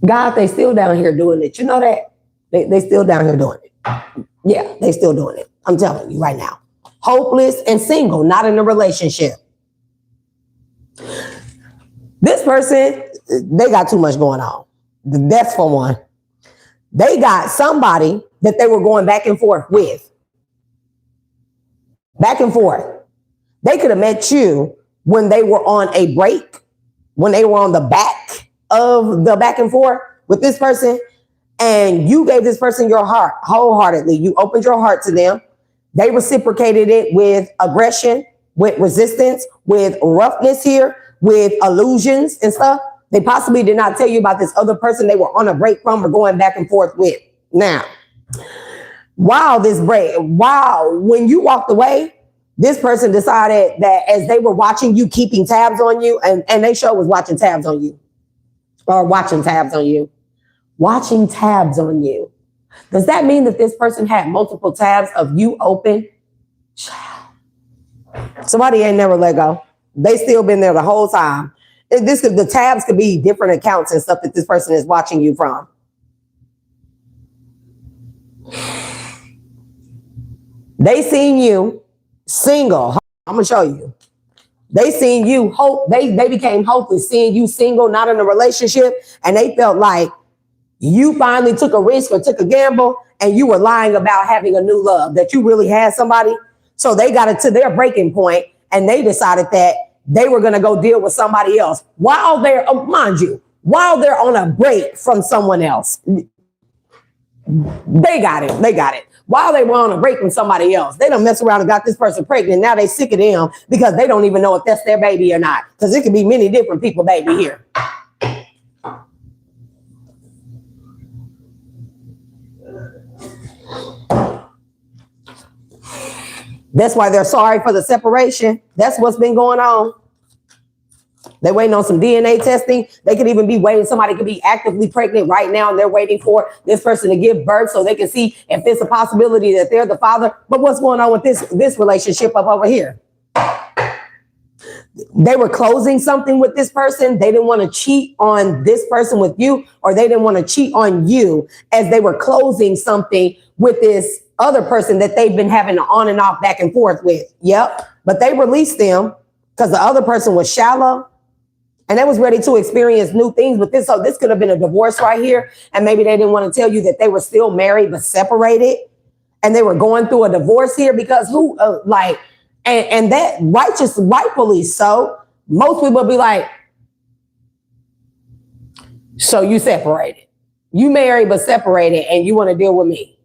God, they still down here doing it. You know that? They still down here doing it. Yeah, they still doing it. I'm telling you right now. Hopeless and single, not in a relationship. This person, they got too much going on. That's for one. They got somebody that they were going back and forth with. Back and forth. They could have met you when they were on a break, when they were on the back of the back and forth with this person, and you gave this person your heart wholeheartedly. You opened your heart to them. They reciprocated it with aggression, with resistance, with roughness here, with illusions and stuff. They possibly did not tell you about this other person they were on a break from or going back and forth with. Now, when you walked away, this person decided that as they were watching you, keeping tabs on you, and they sure was watching tabs on you. Watching tabs on you. Does that mean that this person had multiple tabs of you open? Somebody ain't never let go. They still been there the whole time. The tabs could be different accounts and stuff that this person is watching you from. They seen you single. I'm gonna show you. They seen you hope. They became hopeless seeing you single, not in a relationship, and they felt like you finally took a risk or took a gamble, and you were lying about having a new love, that you really had somebody. So they got it to their breaking point, and they decided that they were going to go deal with somebody else while they're, mind you, while they're on a break from someone else. They got it. While they were on a break from somebody else, they don't mess around and got this person pregnant. Now they sick of them because they don't even know if that's their baby or not. Because it could be many different people, baby, here. That's why they're sorry for the separation. That's what's been going on. They're waiting on some DNA testing. They could even be waiting. Somebody could be actively pregnant right now, and they're waiting for this person to give birth so they can see if there's a possibility that they're the father. But what's going on with this relationship up over here? They were closing something with this person. They didn't want to cheat on this person with you, or they didn't want to cheat on you as they were closing something with this other person that they've been having an on and off back and forth with. Yep. But they released them because the other person was shallow and they was ready to experience new things with this. So this could have been a divorce right here. And maybe they didn't want to tell you that they were still married but separated, and they were going through a divorce here because and that rightfully so. Most people be like, so you separated. You married but separated and you want to deal with me.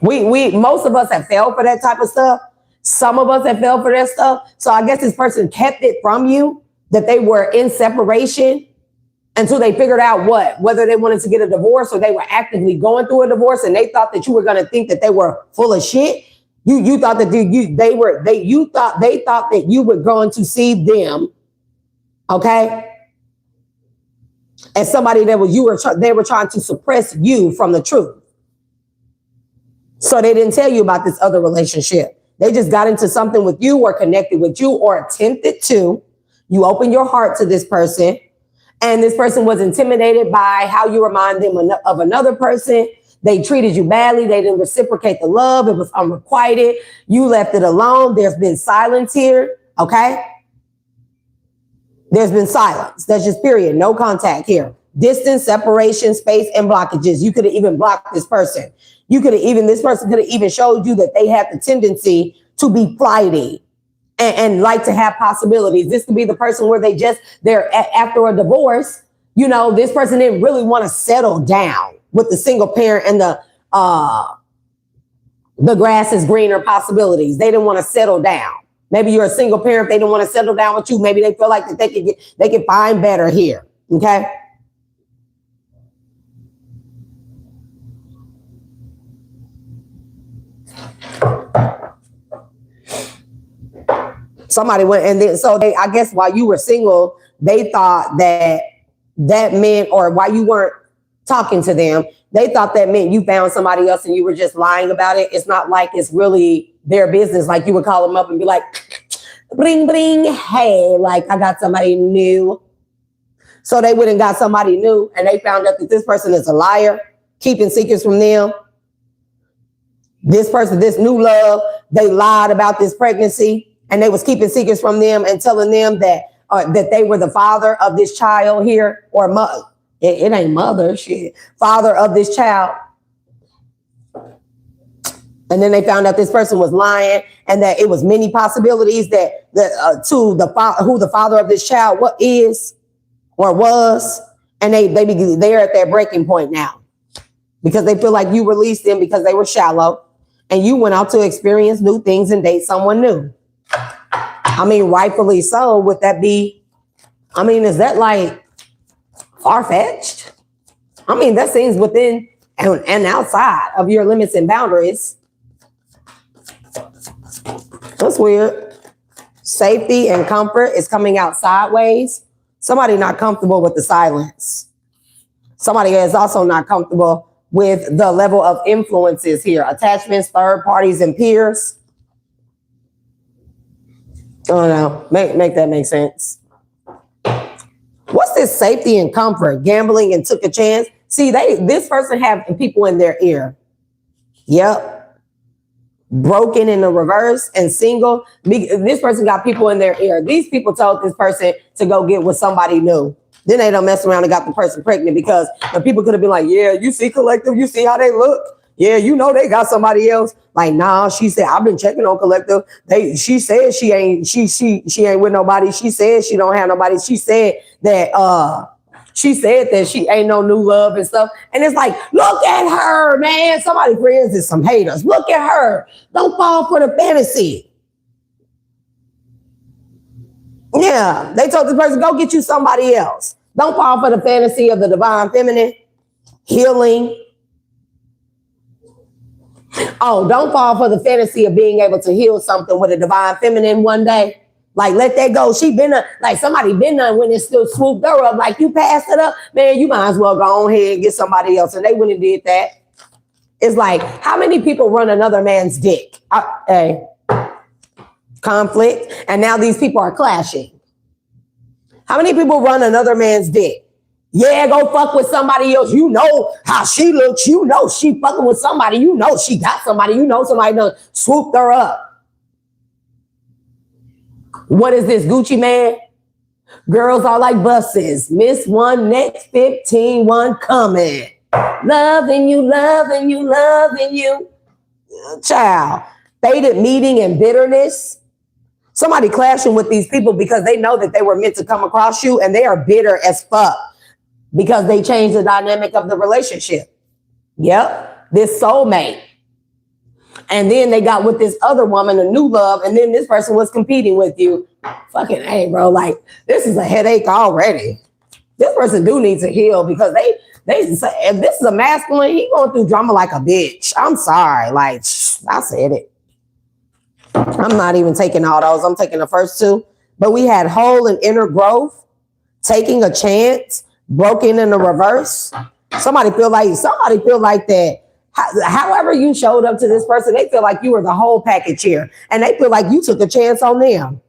Most of us have fell for that type of stuff. Some of us have fell for that stuff. So I guess this person kept it from you that they were in separation until they figured out whether they wanted to get a divorce or they were actively going through a divorce, and they thought that you were going to think that they were full of shit. You thought that they thought that you were going to see them, okay, as somebody that they were trying to suppress you from the truth. So they didn't tell you about this other relationship. They just got into something with you or connected with you or attempted to. You opened your heart to this person, and this person was intimidated by how you remind them of another person. They treated you badly. They didn't reciprocate the love. It was unrequited. You left it alone. There's been silence here. Okay. There's been silence. That's just period. No contact here. Distance, separation, space, and blockages. You could have even blocked this person. This person could have even showed you that they had the tendency to be flighty and like to have possibilities. This could be the person where they're after a divorce. You know, this person didn't really want to settle down with the single parent and the grass is greener possibilities. They didn't want to settle down. Maybe you're a single parent. They didn't want to settle down with you. Maybe they feel like that they can find better here. Okay. Somebody went and then, I guess while you were single, they thought that meant, or while you weren't talking to them, they thought that meant you found somebody else and you were just lying about it. It's not like it's really their business. Like you would call them up and be like, bling, bling. Hey, like I got somebody new. So they went and got somebody new, and they found out that this person is a liar, keeping secrets from them. This person, this new love, they lied about this pregnancy, and they was keeping secrets from them and telling them that they were the father of this child here, or mother. It ain't mother, shit. Father of this child. And then they found out this person was lying, and that it was many possibilities that who the father of this child is or was. And they're at that breaking point now because they feel like you released them because they were shallow, and you went out to experience new things and date someone new. I mean, rightfully so. Would that be, is that like far-fetched? I mean, that seems within and outside of your limits and boundaries. That's weird. Safety and comfort is coming out sideways. Somebody not comfortable with the silence. Somebody is also not comfortable with the level of influences here. Attachments, third parties, and peers. I don't know. Make that make sense. What's this safety and comfort? Gambling and took a chance. See, this person have people in their ear. Yep. Broken in the reverse and single. This person got people in their ear. These people told this person to go get with somebody new. Then they don't mess around and got the person pregnant, because the people could have been like, yeah, you see Collective, you see how they look. Yeah, you know they got somebody else. Like, nah, she said, I've been checking on Collective. She said she ain't with nobody. She said she don't have nobody. She said that she ain't no new love and stuff. And it's like, look at her, man. Somebody friends is some haters. Look at her. Don't fall for the fantasy. Yeah, they told this person, go get you somebody else. Don't fall for the fantasy of the divine feminine. Healing. Oh, don't fall for the fantasy of being able to heal something with a divine feminine one day. Like, let that go. She been like somebody been done when it still swooped her up. Like, you passed it up, man. You might as well go on ahead and get somebody else. And they wouldn't have did that. It's like, how many people run another man's dick? Hey, conflict. And now these people are clashing. How many people run another man's dick? Yeah, go fuck with somebody else. You know how she looks. You know she fucking with somebody. You know she got somebody. You know somebody done swooped her up. What is this, Gucci man? Girls are like buses. Miss one, next 15, one coming. Loving you, loving you, loving you. Child, faded meeting and bitterness. Somebody clashing with these people because they know that they were meant to come across you and they are bitter as fuck because they changed the dynamic of the relationship. Yep, this soulmate. And then they got with this other woman, a new love, and then this person was competing with you. Fucking hey, bro, like this is a headache already. This person do need to heal because they say if this is a masculine, he going through drama like a bitch. I'm sorry, like I said it. I'm not even taking all those. I'm taking the first two. But we had whole and inner growth, taking a chance, broken in the reverse. Somebody feel like that. However you showed up to this person, they feel like you were the whole package here. And they feel like you took a chance on them.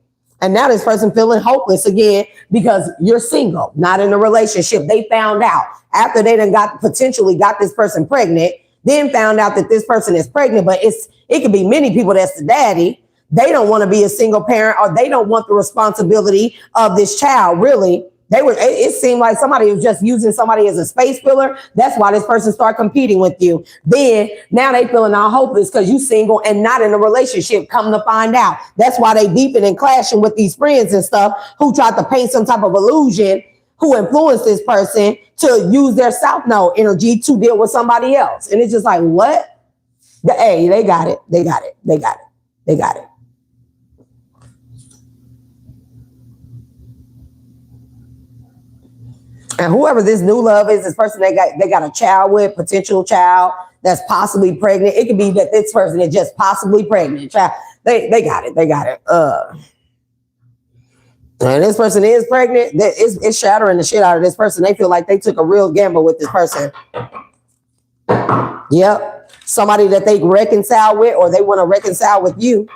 And now this person feeling hopeless again because you're single, not in a relationship. They found out after they done potentially got this person pregnant, then found out that this person is pregnant, but it could be many people that's the daddy. They don't want to be a single parent or they don't want the responsibility of this child, really. It seemed like somebody was just using somebody as a space filler. That's why this person started competing with you. Then now they feeling all hopeless because you single and not in a relationship. Come to find out. That's why they beefing and clashing with these friends and stuff who tried to paint some type of illusion, who influenced this person to use their South Node energy to deal with somebody else. And it's just like, what? Hey, they got it. They got it. They got it. They got it. And whoever this new love is, this person they got a child with, potential child that's possibly pregnant. It could be that this person is just possibly pregnant. Child, they got it. They got it. And this person is pregnant. It's shattering the shit out of this person. They feel like they took a real gamble with this person. Yep. Somebody that they reconcile with or they want to reconcile with you.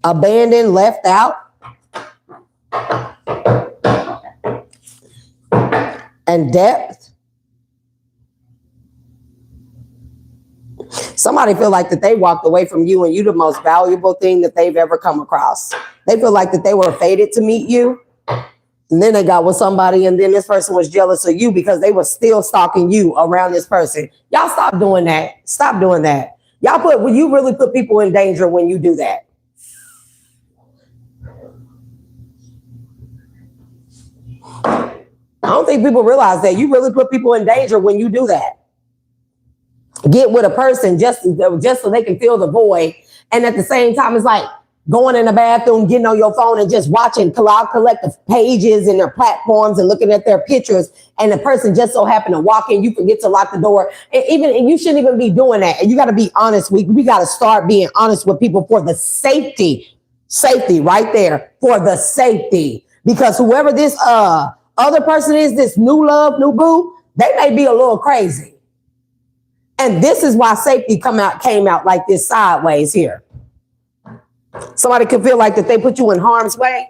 Abandoned, left out. And depth. Somebody feel like that they walked away from you and you the most valuable thing that they've ever come across. They feel like that they were fated to meet you. And then they got with somebody and then this person was jealous of you because they were still stalking you around this person. Y'all stop doing that. Stop doing that. You really put people in danger when you do that. I don't think people realize that you really put people in danger when you do that. Get with a person just so they can fill the void. And at the same time, it's like going in the bathroom, getting on your phone and just watching collective pages and their platforms and looking at their pictures. And the person just so happened to walk in, you forget to lock the door. And you shouldn't even be doing that. And you got to be honest. We got to start being honest with people for the safety right there, for the safety. Because whoever this other person is, this new love, new boo, they may be a little crazy. And this is why safety came out like this sideways here. Somebody could feel like that they put you in harm's way.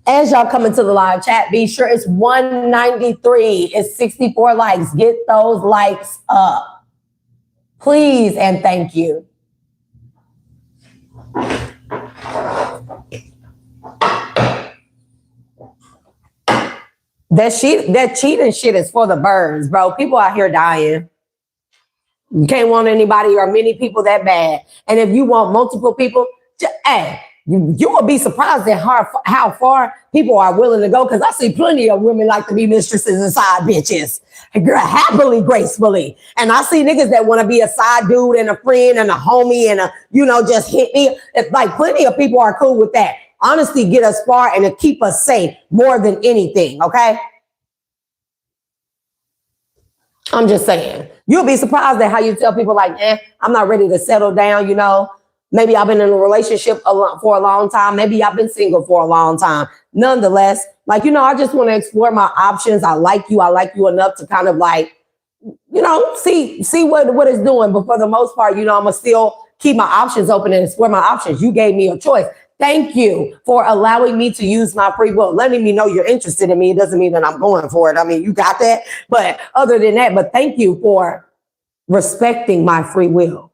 As y'all come into the live chat, be sure it's 193. It's 64 likes. Get those likes up. Please and thank you. That cheating shit is for the birds, bro. People out here dying. You can't want anybody or many people that bad. And if you want multiple people, you will be surprised at how far people are willing to go. Because I see plenty of women like to be mistresses and side bitches. Happily, gracefully. And I see niggas that want to be a side dude and a friend and a homie and just hit me. It's like plenty of people are cool with that. Honesty get us far and to keep us safe more than anything, okay? I'm just saying. You'll be surprised at how you tell people like, I'm not ready to settle down, you know. Maybe I've been in a relationship for a long time. Maybe I've been single for a long time. Nonetheless, like, you know, I just want to explore my options. I like you enough to kind of like, you know, see what it's doing. But for the most part, you know, I'm going to still keep my options open and explore my options. You gave me a choice. Thank you for allowing me to use my free will, letting me know you're interested in me. It doesn't mean that I'm going for it. I mean, you got that. But other than that, but thank you for respecting my free will.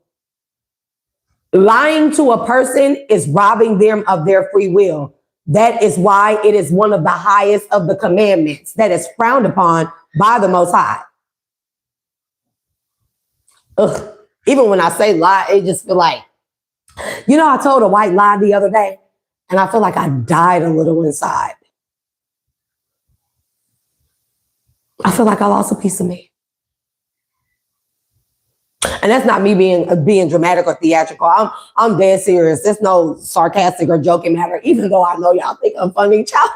Lying to a person is robbing them of their free will. That is why it is one of the highest of the commandments that is frowned upon by the Most High. Ugh. Even when I say lie, it just feel like, you know, I told a white lie the other day, and I feel like I died a little inside. I feel like I lost a piece of me. And that's not me being dramatic or theatrical. I'm dead serious. There's no sarcastic or joking matter, even though I know y'all think I'm funny, child.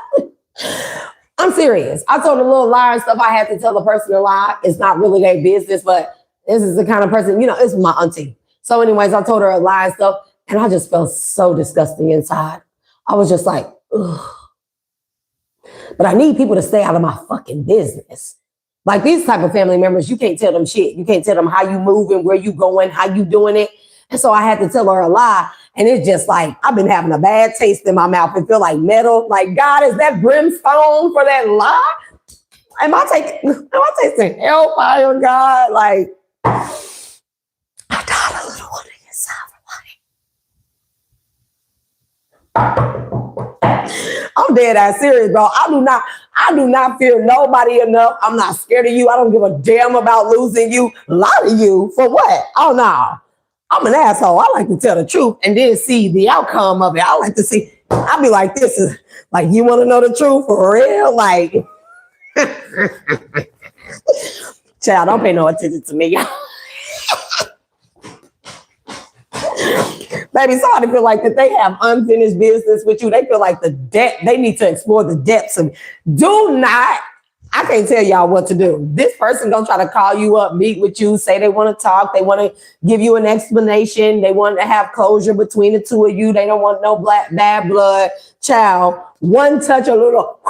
I'm serious. I told a little lie and stuff I had to tell the person to lie. It's not really their business, but this is the kind of person, you know, it's my auntie. So anyways, I told her a lie and stuff, and I just felt so disgusting inside. I was just like, ugh. But I need people to stay out of my fucking business. Like these type of family members, you can't tell them shit. You can't tell them how you moving, where you going, how you doing it. And so I had to tell her a lie. And it's just like, I've been having a bad taste in my mouth. It feel like metal. Like, God, is that brimstone for that lie? Am I tasting hellfire, God? Like, I died a little on the inside. I'm dead ass serious, bro. I do not fear nobody enough. I'm not scared of you. I don't give a damn about losing you. Lie to you for what? Oh no. I'm an asshole. I like to tell the truth and then see the outcome of it. I like to see, I'll be like, this is like, you want to know the truth for real? Like, child, don't pay no attention to me. Baby, somebody feel like that they have unfinished business with you. They feel like they need to explore the depths of, I can't tell y'all what to do. This person gonna try to call you up, meet with you, say they want to talk. They want to give you an explanation. They want to have closure between the two of you. They don't want no bad blood. Child, one touch, a little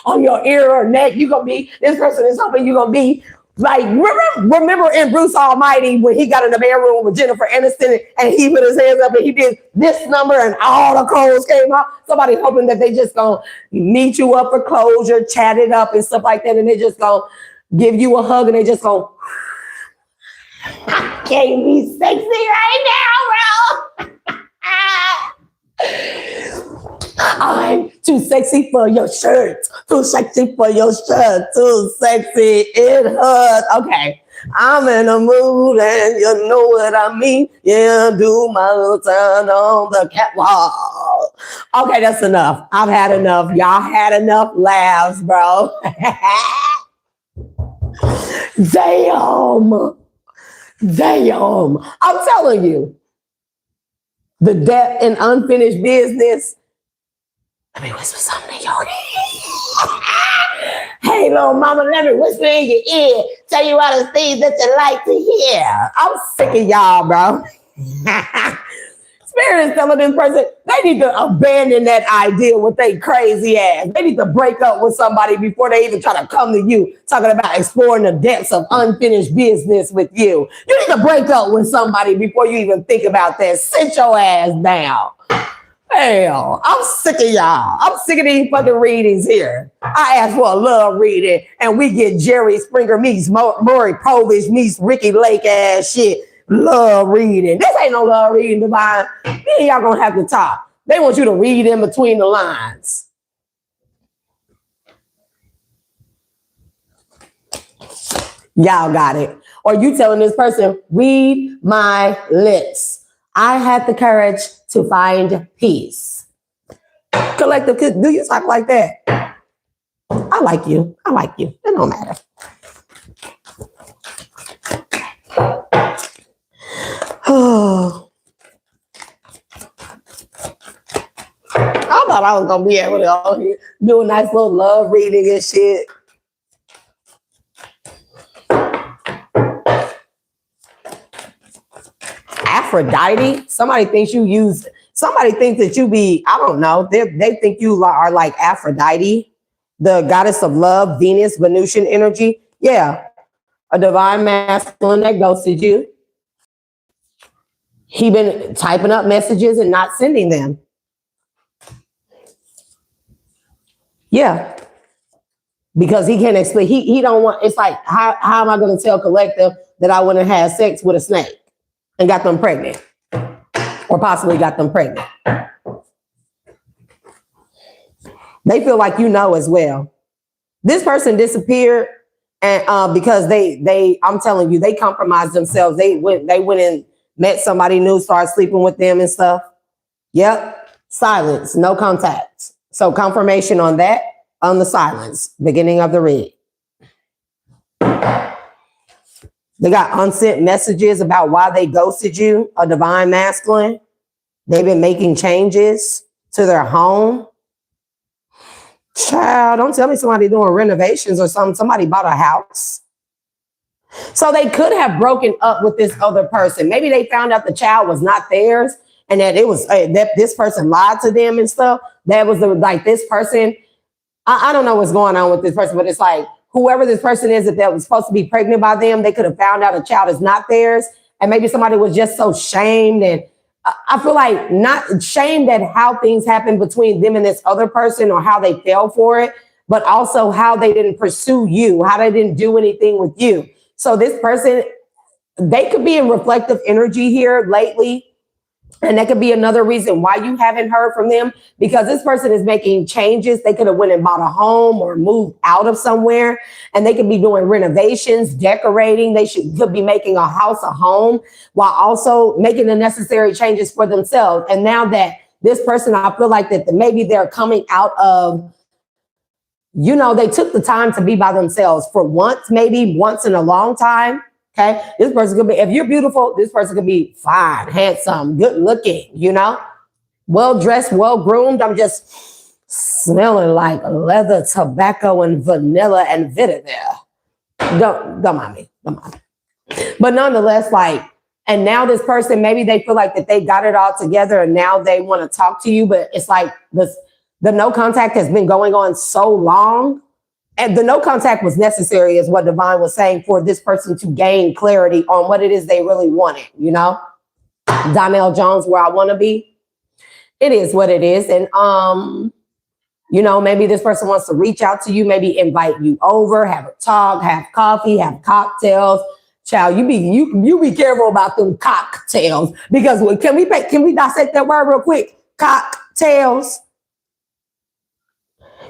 on your ear or neck, this person is hoping you're gonna be like, remember in Bruce Almighty when he got in the bedroom with Jennifer Aniston and he put his hands up and he did this number and all the clothes came out? Somebody hoping that they just gonna meet you up for closure, chat it up and stuff like that, and they just gonna give you a hug and they just gonna, I can't be sexy right now, bro. I'm too sexy for your shirt. Too sexy for your shirt. Too sexy. It hurts. Okay. I'm in a mood and you know what I mean. Yeah, do my little turn on the catwalk. Okay, that's enough. I've had enough. Y'all had enough laughs, bro. Damn. I'm telling you. The depth and unfinished business. Let me whisper something in your ear. Hey, little mama, let me whisper in your ear. Tell you all the things that you like to hear. I'm sick of y'all, bro. Spirit is telling this person, they need to abandon that idea with their crazy ass. They need to break up with somebody before they even try to come to you, talking about exploring the depths of unfinished business with you. You need to break up with somebody before you even think about that. Sit your ass down. Hell, I'm sick of y'all. I'm sick of these fucking readings here. I asked for a love reading, and we get Jerry Springer meets Maury Povich meets Ricky Lake ass shit. Love reading. This ain't no love reading, Divine. Then y'all gonna have to talk. They want you to read in between the lines. Y'all got it. Or you telling this person, read my lips. I had the courage to find peace. Collective, do you talk like that? I like you. It don't matter. Oh. I thought I was gonna be able to do a nice little love reading and shit. Aphrodite. Somebody thinks that you be, I don't know. They think you are like Aphrodite, the goddess of love, Venus, Venusian energy. Yeah. A divine masculine that ghosted you. He been typing up messages and not sending them. Yeah. Because he can't explain. He don't want, it's like, how am I going to tell collective that I want to have sex with a snake and got them pregnant? Or possibly got them pregnant. They feel like you know as well. This person disappeared and because I'm telling you, they compromised themselves. They went and met somebody new, started sleeping with them and stuff. Yep. Silence, no contact. So confirmation on that, on the silence, beginning of the read. They got unsent messages about why they ghosted you, a divine masculine. They've been making changes to their home. Child, don't tell me somebody doing renovations or something. Somebody bought a house. So they could have broken up with this other person. Maybe they found out the child was not theirs and that it was that this person lied to them and stuff. That was this person. I don't know what's going on with this person, but it's like whoever this person is that was supposed to be pregnant by them, they could have found out a child is not theirs. And maybe somebody was just so shamed. And I feel like not shamed at how things happened between them and this other person or how they fell for it, but also how they didn't pursue you, how they didn't do anything with you. So this person, they could be in reflective energy here lately. And that could be another reason why you haven't heard from them, because this person is making changes. They could have went and bought a home or moved out of somewhere, and they could be doing renovations, decorating. They could be making a house a home while also making the necessary changes for themselves. And now that this person, I feel like that maybe they're coming out of, they took the time to be by themselves for once, maybe once in a long time. Okay, this person could be, if you're beautiful, this person could be fine, handsome, good looking, well dressed, well groomed. I'm just smelling like leather, tobacco, and vanilla and vetiver. Don't mind me. But nonetheless, and now this person, maybe they feel like that they got it all together and now they want to talk to you, but it's like the no contact has been going on so long. And the no contact was necessary, is what Divine was saying, for this person to gain clarity on what it is they really wanted, Donnell Jones, where I want to be. It is what it is. And, maybe this person wants to reach out to you, maybe invite you over, have a talk, have coffee, have cocktails. Child, you be careful about them cocktails, because can we dissect that word real quick? Cocktails.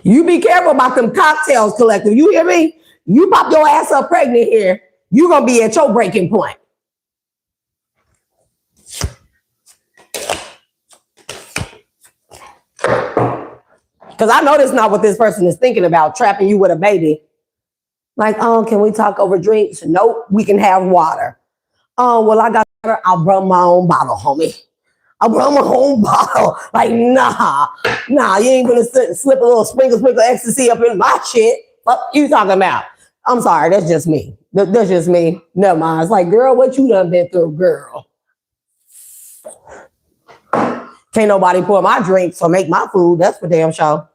You be careful about them cocktails, collective. You hear me? You pop your ass up pregnant here, you're going to be at your breaking point. Because I know that's not what this person is thinking about, trapping you with a baby. Like, can we talk over drinks? Nope, we can have water. Well, I got water. I'll bring my own bottle, homie. I brought my own bottle. Like, nah, you ain't gonna slip a little sprinkle ecstasy up in my shit. What you talking about? I'm sorry, that's just me. That's just me. Never mind. It's like, girl, what you done been through, girl? Can't nobody pour my drinks or make my food. That's for damn sure.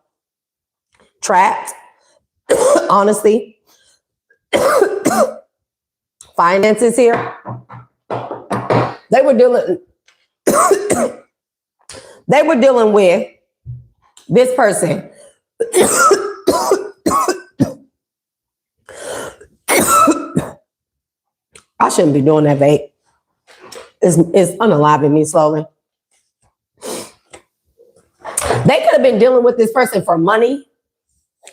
Trapped. Honesty. Finances here. They were dealing with this person. I shouldn't be doing that, babe. It's unaliving me slowly. They could have been dealing with this person for money.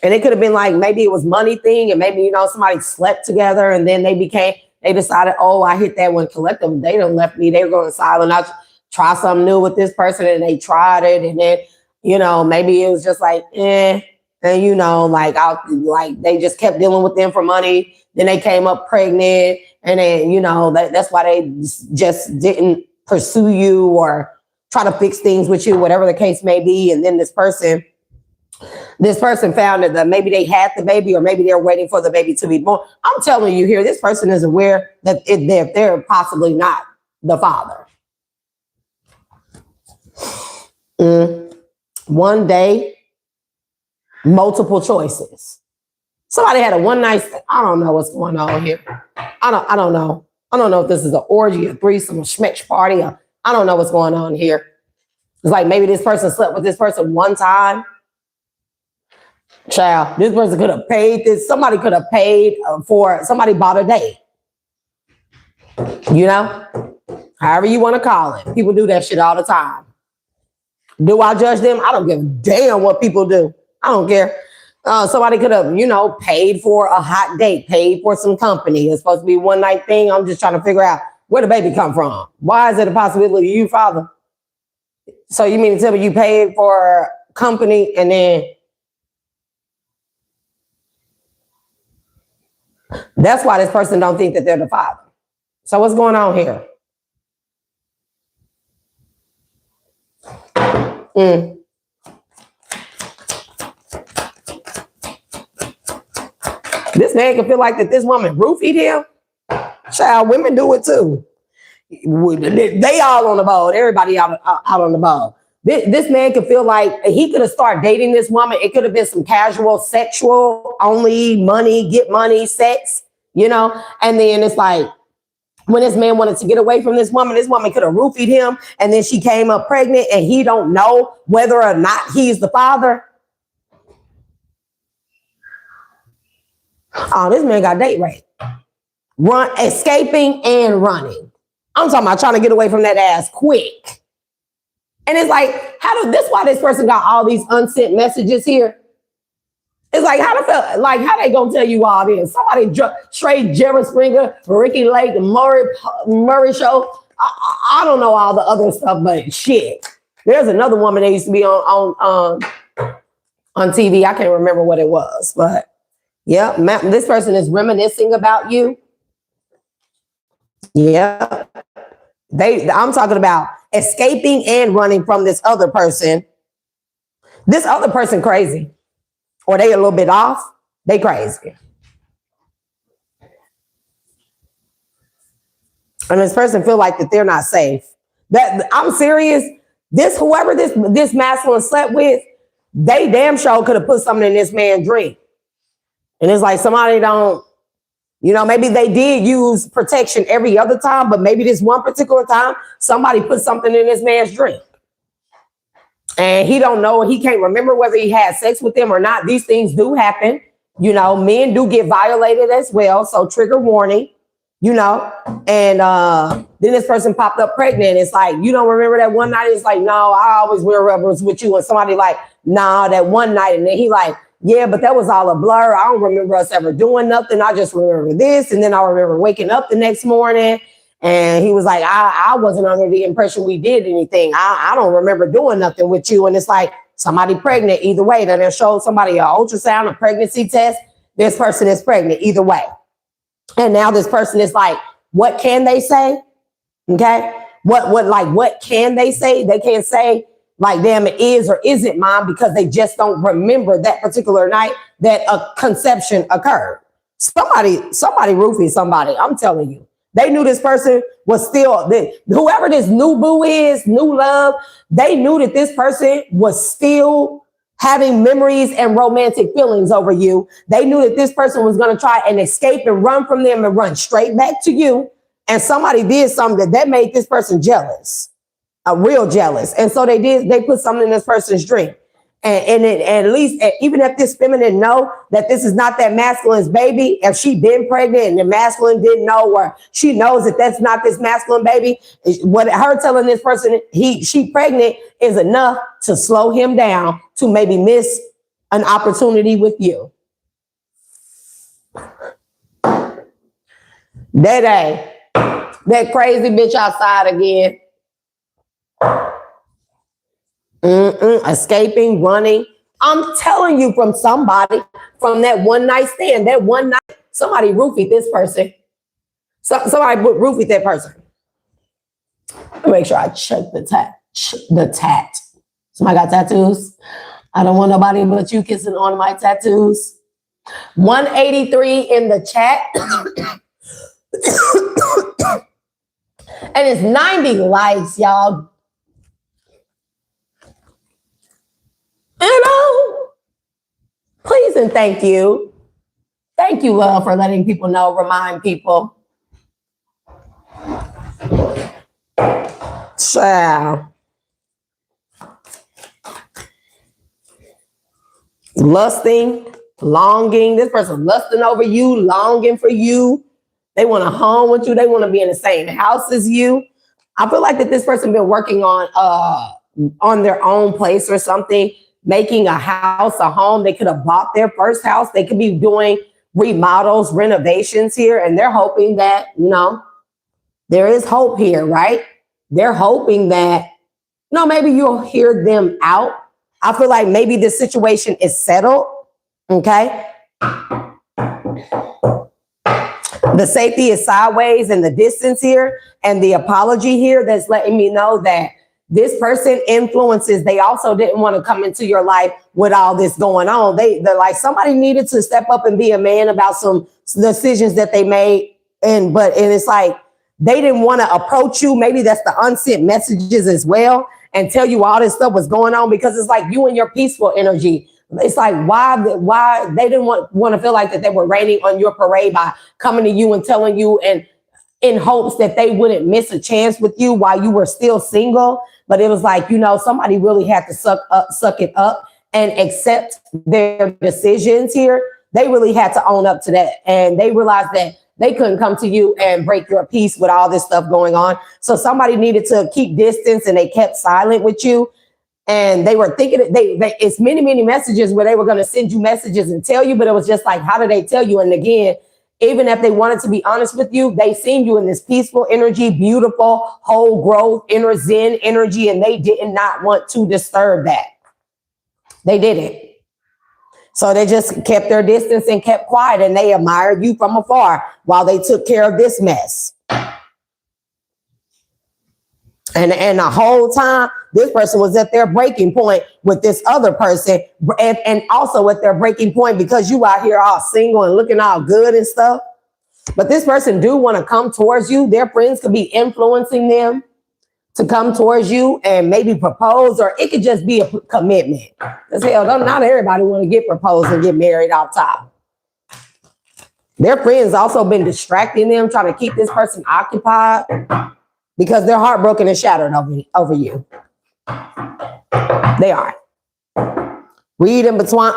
And it could have been like, maybe it was money thing. And maybe, somebody slept together and then they decided, oh, I hit that one collective. They done left me. They were going silent. I try something new with this person, and they tried it. And then, maybe it was just like, And, they just kept dealing with them for money. Then they came up pregnant. And then, that's why they just didn't pursue you or try to fix things with you, whatever the case may be. And then this person found that maybe they had the baby, or maybe they're waiting for the baby to be born. I'm telling you here, this person is aware that they're possibly not the father. One day, multiple choices. Somebody had a one night stand. I don't know what's going on here. I don't know. I don't know if this is an orgy, a threesome, a schmech party. I don't know what's going on here. It's like maybe this person slept with this person one time. Child, this person could have paid this. Somebody could have paid for, somebody bought a date. You know? However you want to call it. People do that shit all the time. Do I judge them? I don't give a damn what people do. I don't care. Somebody could have, you know, paid for a hot date, paid for some company. It's supposed to be a one night thing. I'm just trying to figure out where the baby come from. Why is it a possibility you, father? So you mean to tell me you paid for company and then that's why this person don't think that they're the father. So what's going on here? This man can feel like that this woman roofied him. Child, women do it too. They all on the boat. Everybody out on the boat. This man could feel like he could have started dating this woman. It could have been some casual, sexual, only money, get money, sex, you know? And then it's like, when this man wanted to get away from this woman could have roofied him. And then she came up pregnant and he don't know whether or not he's the father. Oh, this man got date rape. Escaping and running. I'm talking about trying to get away from that ass quick. And it's like, why this person got all these unsent messages here? It's like, how they gonna tell you all this? Somebody straight Jerry Springer, Ricky Lake, the Murray show. I don't know all the other stuff, but shit. There's another woman that used to be on TV. I can't remember what it was, but yeah, this person is reminiscing about you. Yeah. I'm talking about escaping and running from this other person. This other person crazy. Or they a little bit off. They crazy. And this person feel like that they're not safe. That I'm serious. Whoever this masculine slept with, they damn sure could have put something in this man's drink. And it's like somebody don't, you know, maybe they did use protection every other time, but maybe this one particular time, somebody put something in this man's drink. And he don't know, he can't remember whether he had sex with them or not. These things do happen. You know, men do get violated as well. So trigger warning, you know. And then this person popped up pregnant. It's like, you don't remember that one night? It's like, no, I always wear rubbers with you. And somebody like, nah, that one night. And then he like, yeah, but that was all a blur. I don't remember us ever doing nothing. I just remember this. And then I remember waking up the next morning. And he was like, I wasn't under the impression we did anything. I don't remember doing nothing with you. And it's like somebody pregnant either way. Then they'll show somebody an ultrasound, a pregnancy test. This person is pregnant either way. And now this person is like, what can they say? Okay. What can they say? They can't say like, damn, it is or isn't mine because they just don't remember that particular night that a conception occurred. Somebody roofied somebody. I'm telling you. They knew this person was still, whoever this new boo is, new love, they knew that this person was still having memories and romantic feelings over you. They knew that this person was going to try and escape and run from them and run straight back to you. And somebody did something that made this person jealous, real jealous. And so they put something in this person's drink. And at least, even if this feminine know that this is not that masculine's baby, if she been pregnant and the masculine didn't know, or she knows that that's not this masculine baby, what her telling this person she pregnant is enough to slow him down to maybe miss an opportunity with you. That crazy bitch outside again. Escaping, running. I'm telling you from somebody, from that one night stand, that one night, somebody roofied this person. Somebody roofied that person. Make sure I check the tat. Somebody got tattoos? I don't want nobody but you kissing on my tattoos. 183 in the chat. And it's 90 likes, y'all. and thank you. Thank you, love, for letting people know, remind people. Child. Lusting, longing. This person lusting over you, longing for you. They want to home with you. They want to be in the same house as you. I feel like that this person been working on their own place or something, making a house, a home. They could have bought their first house. They could be doing remodels, renovations here, and they're hoping that, there is hope here, right? They're hoping that, maybe you'll hear them out. I feel like maybe this situation is settled, okay? The safety is sideways and the distance here and the apology here that's letting me know that this person influences. They also didn't want to come into your life with all this going on. They're like, somebody needed to step up and be a man about some decisions that they made. And it's like, they didn't want to approach you. Maybe that's the unsent messages as well, and tell you all this stuff was going on, because it's like you and your peaceful energy. It's like, why they didn't want to feel like that they were raining on your parade by coming to you and telling you, and in hopes that they wouldn't miss a chance with you while you were still single. But it was like, somebody really had to suck it up and accept their decisions here. They really had to own up to that. And they realized that they couldn't come to you and break your peace with all this stuff going on. So somebody needed to keep distance, and they kept silent with you. And they were thinking it's many, many messages where they were going to send you messages and tell you, but it was just like, how did they tell you? And again, even if they wanted to be honest with you, they seen you in this peaceful energy, beautiful, whole growth, inner Zen energy, and they did not want to disturb that. They didn't. So they just kept their distance and kept quiet, and they admired you from afar while they took care of this mess. And the whole time, this person was at their breaking point with this other person, and also at their breaking point because you out here all single and looking all good and stuff. But this person do want to come towards you. Their friends could be influencing them to come towards you and maybe propose, or it could just be a commitment. Because hell, not everybody want to get proposed and get married off top. Their friends also been distracting them, trying to keep this person occupied because they're heartbroken and shattered over you. They are. Read in between.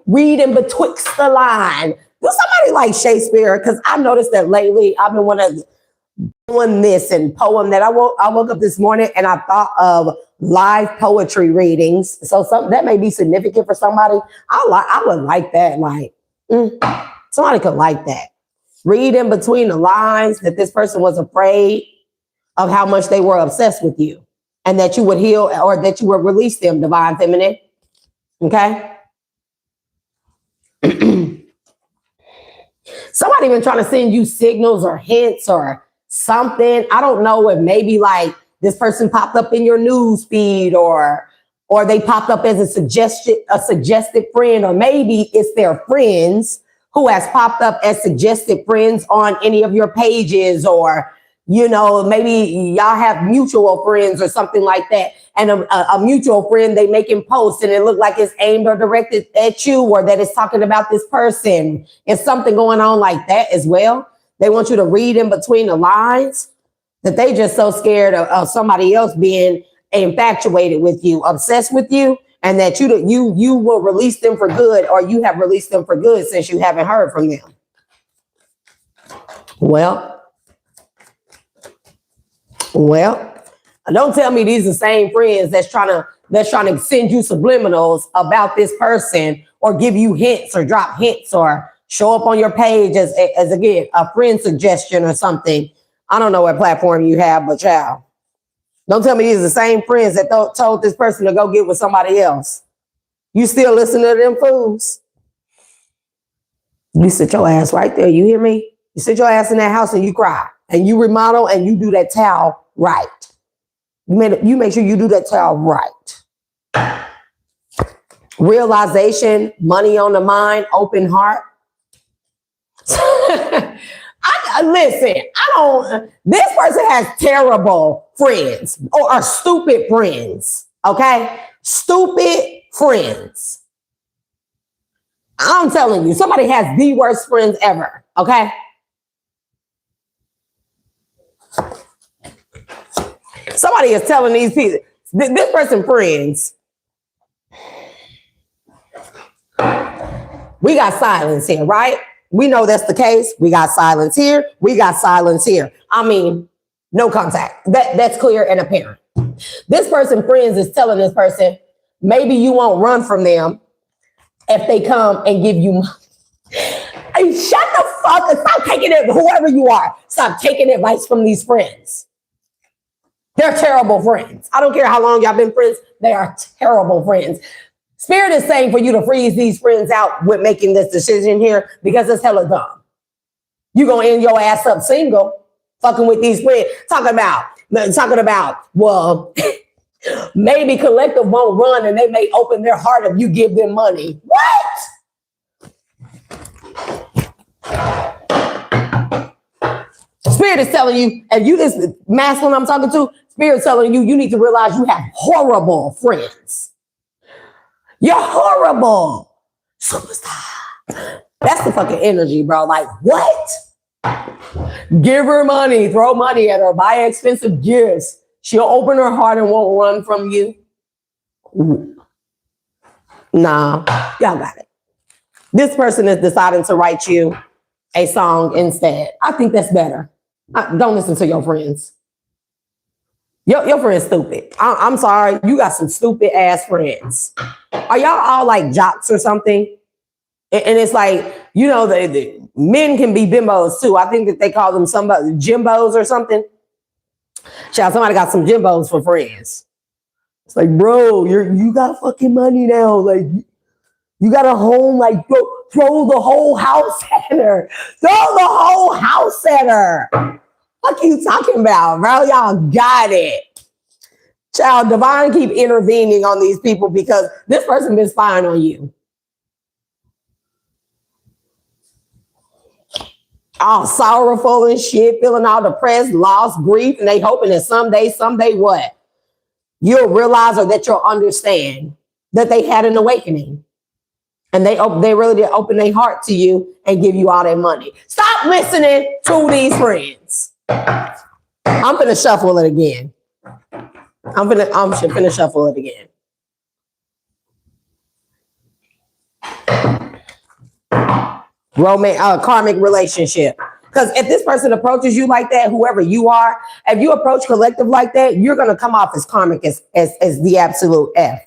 Read in betwixt the line. Do somebody like Shakespeare? Because I noticed that lately I've been doing this and poem that I woke up this morning and I thought of live poetry readings. So something that may be significant for somebody. I would like that. Like somebody could like that. Read in between the lines that this person was afraid of how much they were obsessed with you, and that you would heal or that you would release them, divine feminine. Okay. Somebody been trying to send you signals or hints or something. I don't know if maybe like this person popped up in your news feed, or they popped up as a suggested friend, or maybe it's their friends who has popped up as suggested friends on any of your pages, or, maybe y'all have mutual friends or something like that. And a mutual friend, they making posts and it look like it's aimed or directed at you, or that it's talking about this person. It's something going on like that as well. They want you to read in between the lines that they just so scared of somebody else being infatuated with you, obsessed with you, and that you will release them for good, or you have released them for good since you haven't heard from them. Well, don't tell me these are the same friends that's trying to send you subliminals about this person, or give you hints or drop hints or show up on your page as again, a friend suggestion or something. I don't know what platform you have, but child, don't tell me these are the same friends that told this person to go get with somebody else. You still listen to them fools? You sit your ass right there. You hear me? You sit your ass in that house and you cry and you remodel and you do that towel right. You make sure you do that towel right. Realization, money on the mind, open heart. This person has terrible friends or stupid friends. Okay. Stupid friends. I'm telling you, somebody has the worst friends ever, okay? Somebody is telling these people, this person friends. We got silence here, right? We know that's the case. We got silence here. We got silence here. I mean, no contact. That's clear and apparent. This person friends is telling this person, maybe you won't run from them if they come and give you money. Hey, shut the fuck up. Stop taking it, whoever you are. Stop taking advice from these friends. They're terrible friends. I don't care how long y'all been friends. They are terrible friends. Spirit is saying for you to freeze these friends out with making this decision here because it's hella dumb. You gonna end your ass up single, fucking with these friends. Talking about, well, maybe collective won't run and they may open their heart if you give them money. What? Spirit is telling you, and you this masculine I'm talking to, Spirit is telling you, you need to realize you have horrible friends. You're horrible. Superstar. That's the fucking energy, bro. Like, what? Give her money, throw money at her, buy expensive gifts. She'll open her heart and won't run from you. Nah, y'all got it. This person is deciding to write you a song instead. I think that's better. Don't listen to your friends. Your friend's stupid. I'm sorry. You got some stupid ass friends. Are y'all all like jocks or something? And it's like, you know, the men can be bimbos too. I think that they call them somebody Jimbos or something. Child, somebody got some Jimbos for friends. It's like, bro, you got fucking money now. Like, you got a home, like, throw the whole house at her. Throw the whole house at her. What you talking about, bro? Y'all got it. Child, divine keep intervening on these people because this person been spying on you. All sorrowful and shit, feeling all depressed, lost, grief, and they hoping that someday what? You'll realize or that you'll understand that they had an awakening. And they really did open their heart to you and give you all their money. Stop listening to these friends. I'm finna shuffle it again. I'm finna shuffle it again. Karmic relationship. Because if this person approaches you like that, whoever you are, if you approach collective like that, you're gonna come off as karmic as the absolute F.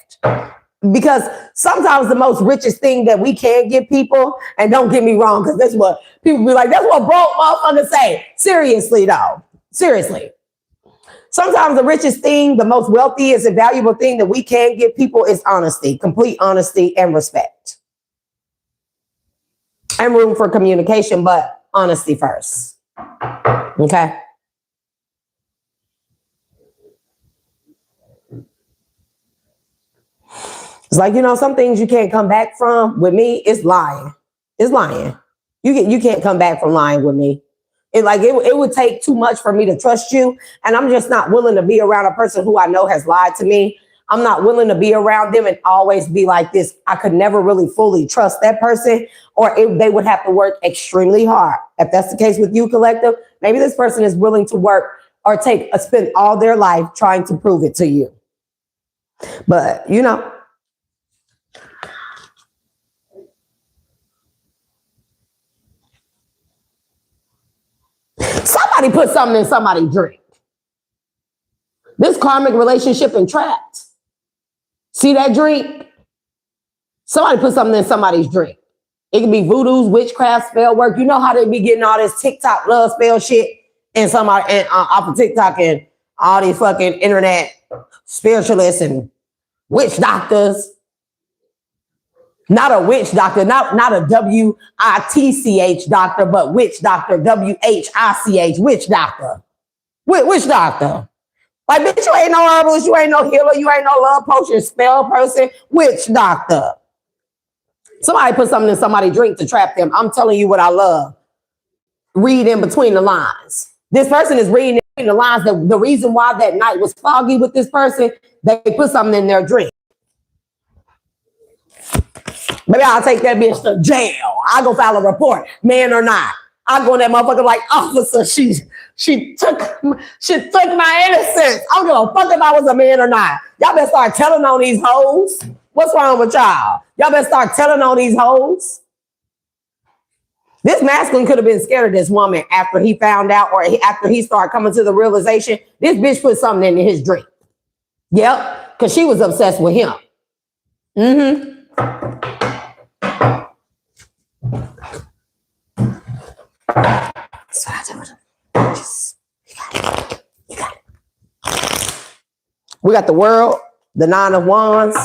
Because sometimes the most richest thing that we can give people, and don't get me wrong, because that's what people be like, that's what broke motherfuckers say. Seriously though, seriously. Sometimes the richest thing, the most wealthiest and valuable thing that we can give people is honesty, complete honesty and respect. And room for communication, but honesty first. Okay? It's like, you know, some things you can't come back from. With me, it's lying. It's lying. You can't come back from lying with me. It would take too much for me to trust you. And I'm just not willing to be around a person who I know has lied to me. I'm not willing to be around them and always be like this. I could never really fully trust that person, or they would have to work extremely hard. If that's the case with you, collective, maybe this person is willing to work or spend all their life trying to prove it to you. But, you know, somebody put something in somebody's drink. This karmic relationship entrapped. See that drink? Somebody put something in somebody's drink. It can be voodoos, witchcraft, spell work. You know how they be getting all this TikTok love spell shit and somebody off of TikTok and all these fucking internet spiritualists and witch doctors. Not a witch doctor, not a W-I-T-C-H doctor, but witch doctor, W-H-I-C-H, witch doctor. Witch doctor. Like, bitch, you ain't no herbalist, you ain't no healer, you ain't no love potion spell person, witch doctor. Somebody put something in somebody's drink to trap them. I'm telling you what I love. Read in between the lines. This person is reading in between the lines. The reason why that night was foggy with this person, they put something in their drink. Maybe I'll take that bitch to jail. I'll go file a report, man or not. I'll go in that motherfucker like, officer, she took my innocence. I don't give a fuck if I was a man or not. Y'all better start telling on these hoes. What's wrong with y'all? Y'all better start telling on these hoes. This masculine could have been scared of this woman after he found out, or after he started coming to the realization, this bitch put something in his drink. Yep, because she was obsessed with him. Mm-hmm. So I told him, you got it. We got the world, the 9 of Wands.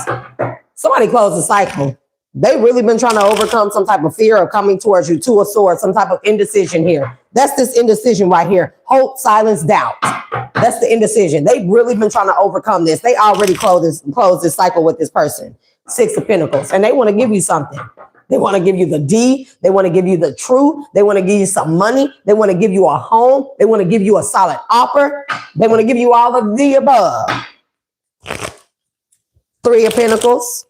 Somebody closed the cycle. They really been trying to overcome some type of fear of coming towards you. 2 of Swords, some type of indecision here. That's this indecision right here. Hope, silence, doubt. That's the indecision. They've really been trying to overcome this. They already closed this cycle with this person. 6 of Pentacles. And they want to give you something. They want to give you the D. They want to give you the truth. They want to give you some money. They want to give you a home. They want to give you a solid offer. They want to give you all of the above. 3 of Pentacles.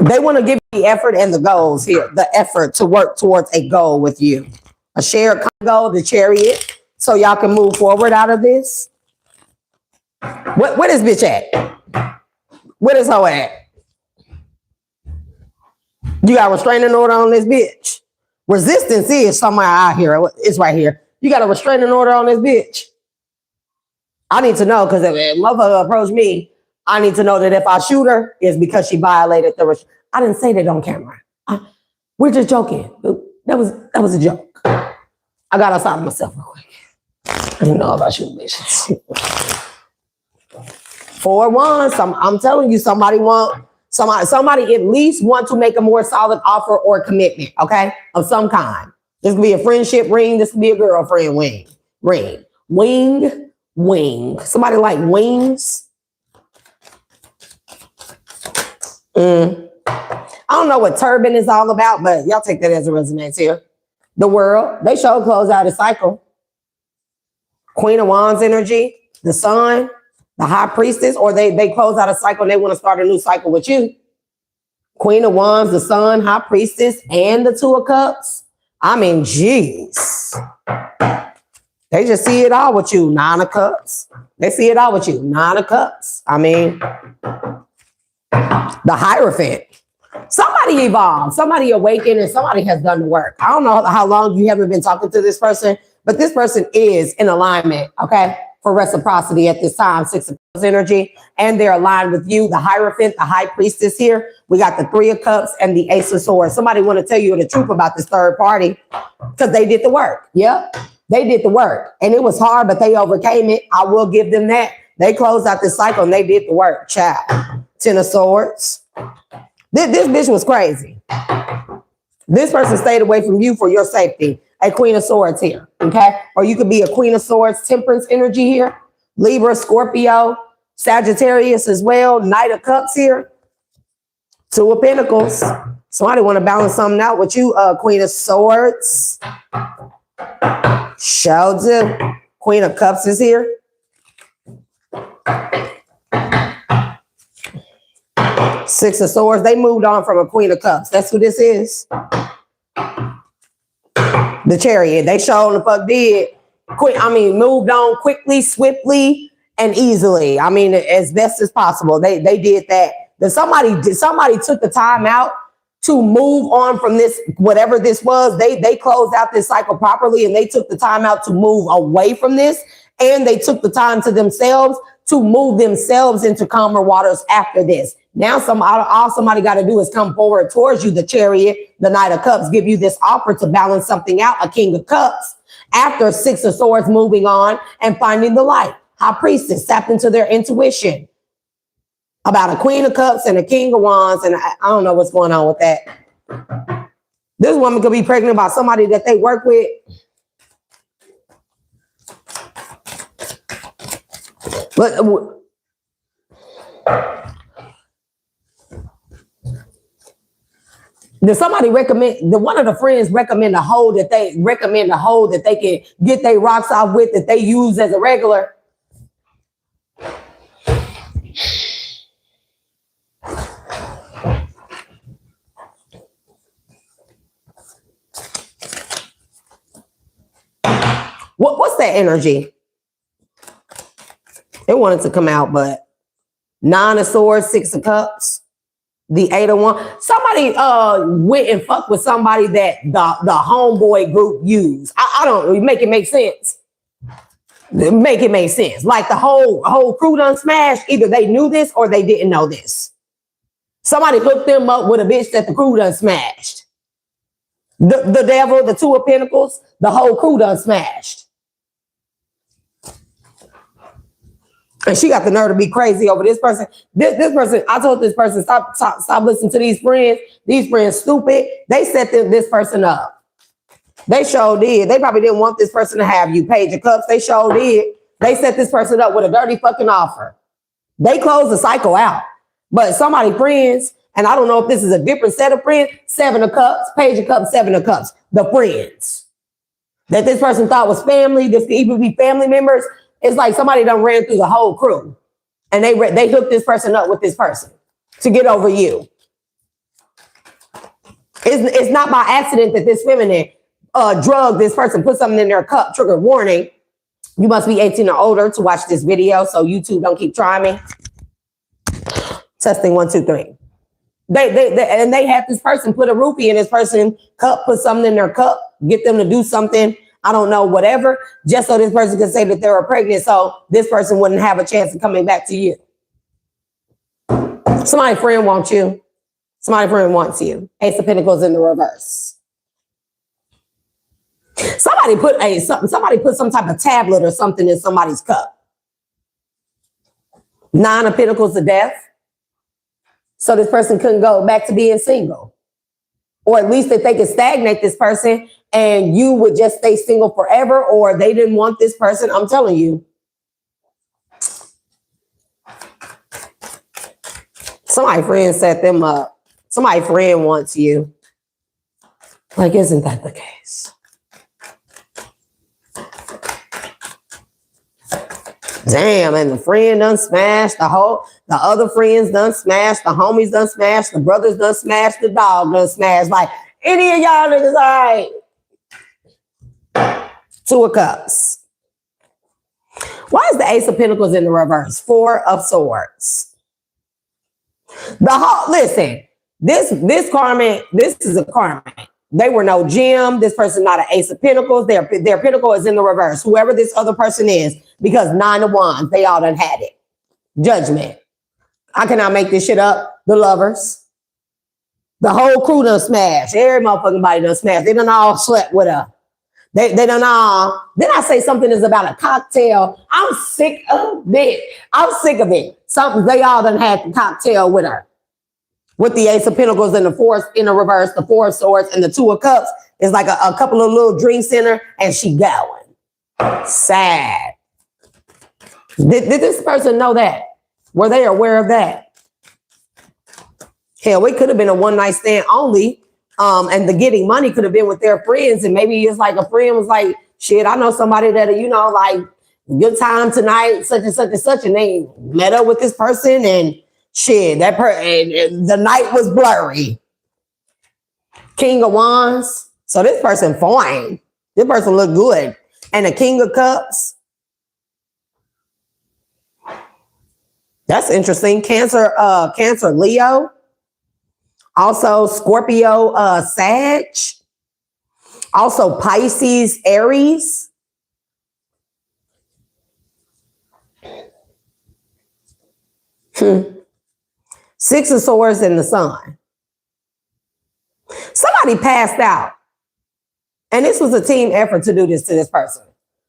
They want to give you the effort and the goals here. The effort to work towards a goal with you. A shared goal, the Chariot. So y'all can move forward out of this. Where is bitch at? Where is her at? You got a restraining order on this bitch. Resistance is somewhere out here. It's right here. You got a restraining order on this bitch. I need to know, because if a motherfucker approach me, I need to know that if I shoot her, it's because she violated the I didn't say that on camera. We're just joking. That was a joke. I got to stop myself real quick. I didn't know about shooting bitches. 4 of Wands. I'm telling you, somebody at least want to make a more solid offer or commitment, okay, of some kind. This could be a friendship ring. This could be a girlfriend ring. Wing. Somebody like wings. I don't know what turban is all about, but y'all take that as a resonance here. The world. They show close out a cycle. Queen of Wands energy. The Sun. The High Priestess, or they close out a cycle and they want to start a new cycle with you. Queen of Wands, the Sun, High Priestess, and the 2 of Cups. I mean, jeez. They just see it all with you. 9 of Cups. They see it all with you. 9 of Cups. I mean, the Hierophant. Somebody evolved. Somebody awakened, and somebody has done the work. I don't know how long you haven't been talking to this person, but this person is in alignment, okay? For reciprocity at this time. 6 of Cups energy, and they're aligned with you. The Hierophant, the High Priestess here. We got the 3 of Cups and the Ace of Swords. Somebody want to tell you the truth about this third party, because they did the work. Yep, they did the work, and it was hard, but they overcame it. I will give them that. They closed out this cycle and they did the work. Child. 10 of Swords. This bitch was crazy. This person stayed away from you for your safety. A Queen of Swords here, okay? Or you could be a Queen of Swords, Temperance energy here. Libra, Scorpio, Sagittarius as well. Knight of Cups here. 2 of Pentacles. Somebody want to balance something out with you. Queen of Swords. Show do. Queen of Cups is here. 6 of Swords. They moved on from a Queen of Cups. That's who this is. The Chariot. They showed the fuck did. Moved on quickly, swiftly, and easily. I mean, as best as possible. They did that. Somebody took the time out to move on from this, whatever this was. They closed out this cycle properly, and they took the time out to move away from this. And they took the time to themselves to move themselves into calmer waters after this. Now, all somebody got to do is come forward towards you, the Chariot, the Knight of Cups, give you this offer to balance something out, a King of Cups, after 6 of Swords moving on and finding the light. High Priestess tapped into their intuition about a Queen of Cups and a King of Wands, and I don't know what's going on with that. This woman could be pregnant by somebody that they work with. But did somebody one of the friends recommend a hole that they can get their rocks off with, that they use as a regular? What's that energy? It wanted to come out, but 9 of Swords, 6 of Cups, the 8 of Wands. Somebody went and fucked with somebody that the homeboy group used. I don't make it make sense. Make it make sense. Like the whole crew done smashed. Either they knew this or they didn't know this. Somebody hooked them up with a bitch that the crew done smashed. The devil, the 2 of Pentacles, the whole crew done smashed. And she got the nerve to be crazy over this person. This person, I told this person, stop listening to these friends. These friends stupid. They set this person up. They sure did. They probably didn't want this person to have you. Page of Cups, they sure did. They set this person up with a dirty fucking offer. They closed the cycle out. But somebody friends, and I don't know if this is a different set of friends, 7 of Cups, Page of Cups, 7 of Cups, the friends that this person thought was family. This could even be family members. It's like somebody done ran through the whole crew and they hooked this person up with this person to get over you. It's not by accident that this feminine drug this person, put something in their cup. Trigger warning. You must be 18 or older to watch this video. So YouTube, don't keep trying me. Testing 1, 2, 3. They had this person put a rupee in this person's cup, put something in their cup, get them to do something. I don't know, whatever, just so this person could say that they were pregnant, so this person wouldn't have a chance of coming back to you. Somebody friend wants you. Somebody friend wants you. Ace of Pentacles in the reverse. Somebody put some type of tablet or something in somebody's cup. 9 of Pentacles of death. So this person couldn't go back to being single. Or at least that they could stagnate this person and you would just stay single forever, or they didn't want this person. I'm telling you. Somebody friend set them up. Somebody friend wants you. Like, isn't that the case? Damn, and the friend done smashed the other friends done smashed, the homies done smashed, the brothers done smashed, the dog done smashed. Like, any of y'all niggas, all right. 2 of Cups. Why is the Ace of Pentacles in the reverse? 4 of Swords. Listen, this karmic, this is a karmic. They were no gem. This person not an Ace of Pentacles. Their Pentacle is in the reverse. Whoever this other person is, because 9 of Wands, they all done had it. Judgment. I cannot make this shit up. The Lovers. The whole crew done smashed. Every motherfucking body done smashed. They done all slept with her. They done all. Then I say something is about a cocktail. I'm sick of it. I'm sick of it. They all done had the cocktail with her. With the Ace of Pentacles and the 4 in the reverse, the 4 of Swords and the 2 of Cups is like a couple of little drinks in her and she going. Sad. Did this person know that? Were they aware of that? Hell, it could have been a one-night stand only. And the getting money could have been with their friends. And maybe it's like a friend was like, shit, I know somebody that, like, good time tonight, such and such and such. And they met up with this person and shit, and the night was blurry. King of Wands. So this person fine. This person look good. And the King of Cups. That's interesting. Cancer, Leo. Also Scorpio, Sag. Also Pisces, Aries. Six of Swords in the Sun. Somebody passed out. And this was a team effort to do this to this person.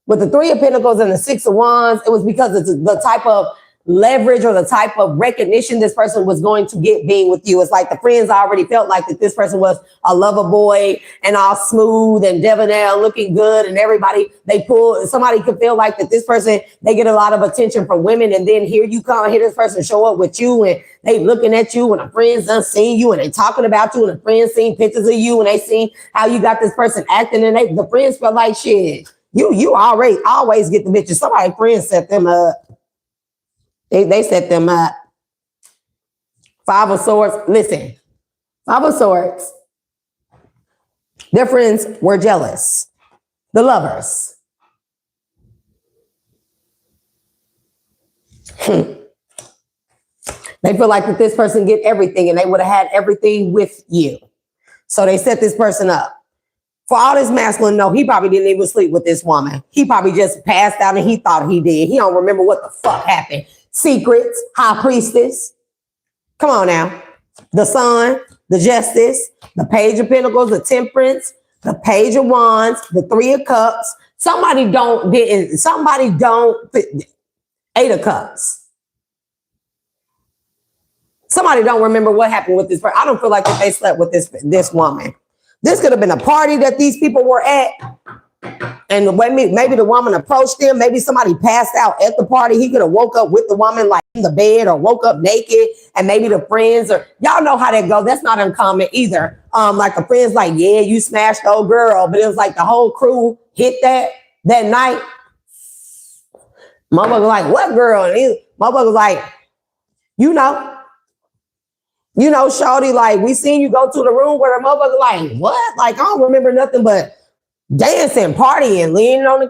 With the 3 of Pentacles and the 6 of Wands, it was because of the type of leverage or the type of recognition this person was going to get being with you. It's like the friends already felt like that this person was a lover boy and all smooth and debonair, looking good, and somebody could feel like that this person, they get a lot of attention from women, and then here this person show up with you and they looking at you and the friends done seen you and they talking about you and the friends seen pictures of you and they seen how you got this person acting and the friends felt like shit. You always get the bitches. Somebody friends set them up. They set them up. 5 of Swords. Listen, 5 of Swords. Their friends were jealous. The Lovers. They feel like that this person get everything and they would have had everything with you. So they set this person up. For all this masculine, no, he probably didn't even sleep with this woman. He probably just passed out and he thought he did. He don't remember what the fuck happened. Secrets, high priestess. Come on now. The sun, the justice, the page of pentacles, the temperance, the page of wands, the 3 of cups. Somebody don't, eight of cups. Somebody don't remember what happened with this person. I don't feel like that they slept with this woman. This could have been a party that these people were at. And maybe the woman approached them. Maybe somebody passed out at the party. He could have woke up with the woman like in the bed or woke up naked. And maybe the friends or y'all know how that goes. That's not uncommon either. Like the friends like, yeah, you smashed the old girl. But it was like the whole crew hit that night. Motherfucker like, what girl? And motherfucker like, shorty, like, we seen you go to the room where the motherfucker like, what? Like, I don't remember nothing but dancing, partying, leaning on the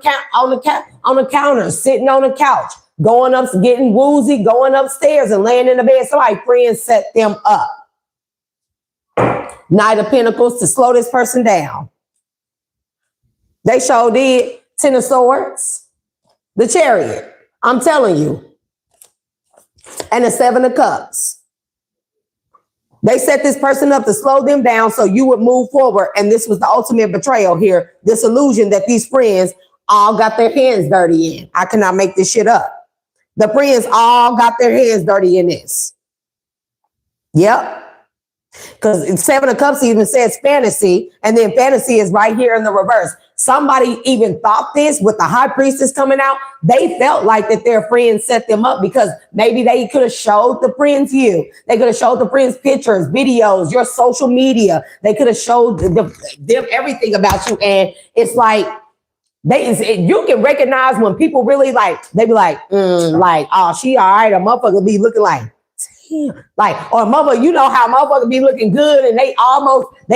counter, sitting on the couch, going up, getting woozy, going upstairs and laying in the bed. Somebody friends set them up. Knight of Pentacles to slow this person down. They sure did. 10 of Swords, the Chariot. I'm telling you. And the 7 of Cups. They set this person up to slow them down so you would move forward. And this was the ultimate betrayal here. This illusion that these friends all got their hands dirty in. I cannot make this shit up. The friends all got their hands dirty in this. Yep. Because 7 of Cups even says fantasy. And then fantasy is right here in the reverse. Somebody even thought this with the High Priestess coming out. They felt like that their friends set them up because maybe they could have showed the friends you. They could have showed the friends pictures, videos, your social media. They could have showed them everything about you. And it's like, you can recognize when people really like, they be like, oh, she all right. A motherfucker be looking like, damn. Like, or motherfucker, you know how motherfucker be looking good and they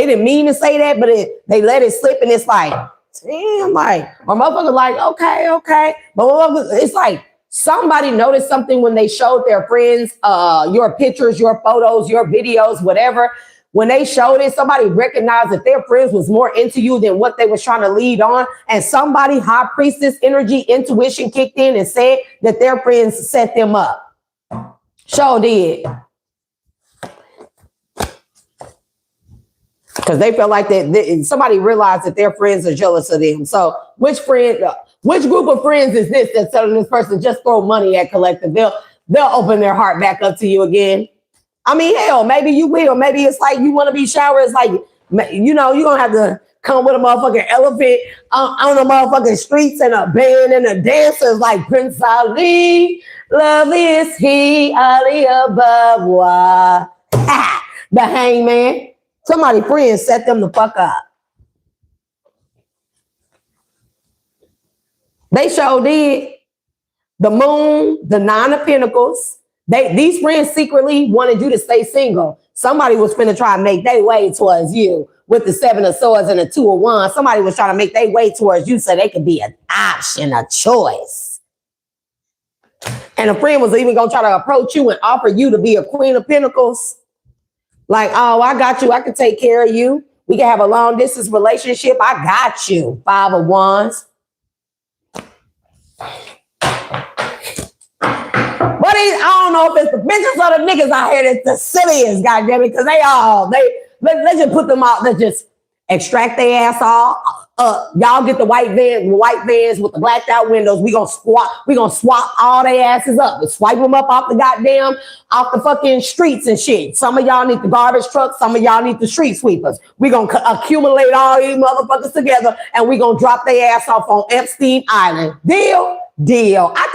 didn't mean to say that, but they let it slip and it's like, damn, like, or motherfucker like, okay. But it's like somebody noticed something when they showed their friends your pictures, your photos, your videos, whatever. When they showed it, somebody recognized that their friends was more into you than what they was trying to lead on. And somebody, High Priestess energy, intuition kicked in and said that their friends set them up. Sure did. Because they felt like that somebody realized that their friends are jealous of them. So which group of friends is this that's telling this person just throw money at collective? They'll open their heart back up to you again. I mean, hell, maybe you will. Maybe it's like you want to be showered. It's like, you're going to have to come with a motherfucking elephant on the motherfucking streets and a band and a dancers like Prince Ali. Love is he, Ali above. Why? The Hangman. Somebody friends set them the fuck up. They sure did. The Moon, the 9 of Pentacles. These friends secretly wanted you to stay single. Somebody was finna try to make their way towards you with the 7 of Swords and the 2 of Wands. Somebody was trying to make their way towards you so they could be an option, a choice. And a friend was even gonna try to approach you and offer you to be a Queen of Pentacles. Like, oh, I got you. I can take care of you. We can have a long distance relationship. I got you. 5 of Wands. But I don't know if it's the bitches or the niggas out here that's the silliest, goddammit, because let's just put them out. Let's just extract their ass all. Y'all get the white vans with the blacked out windows. We gonna swap all their asses up. We swipe them up off the fucking streets and shit. Some of y'all need the garbage trucks. Some of y'all need the street sweepers. We gonna accumulate all these motherfuckers together and we gonna drop their ass off on Epstein Island. Deal. I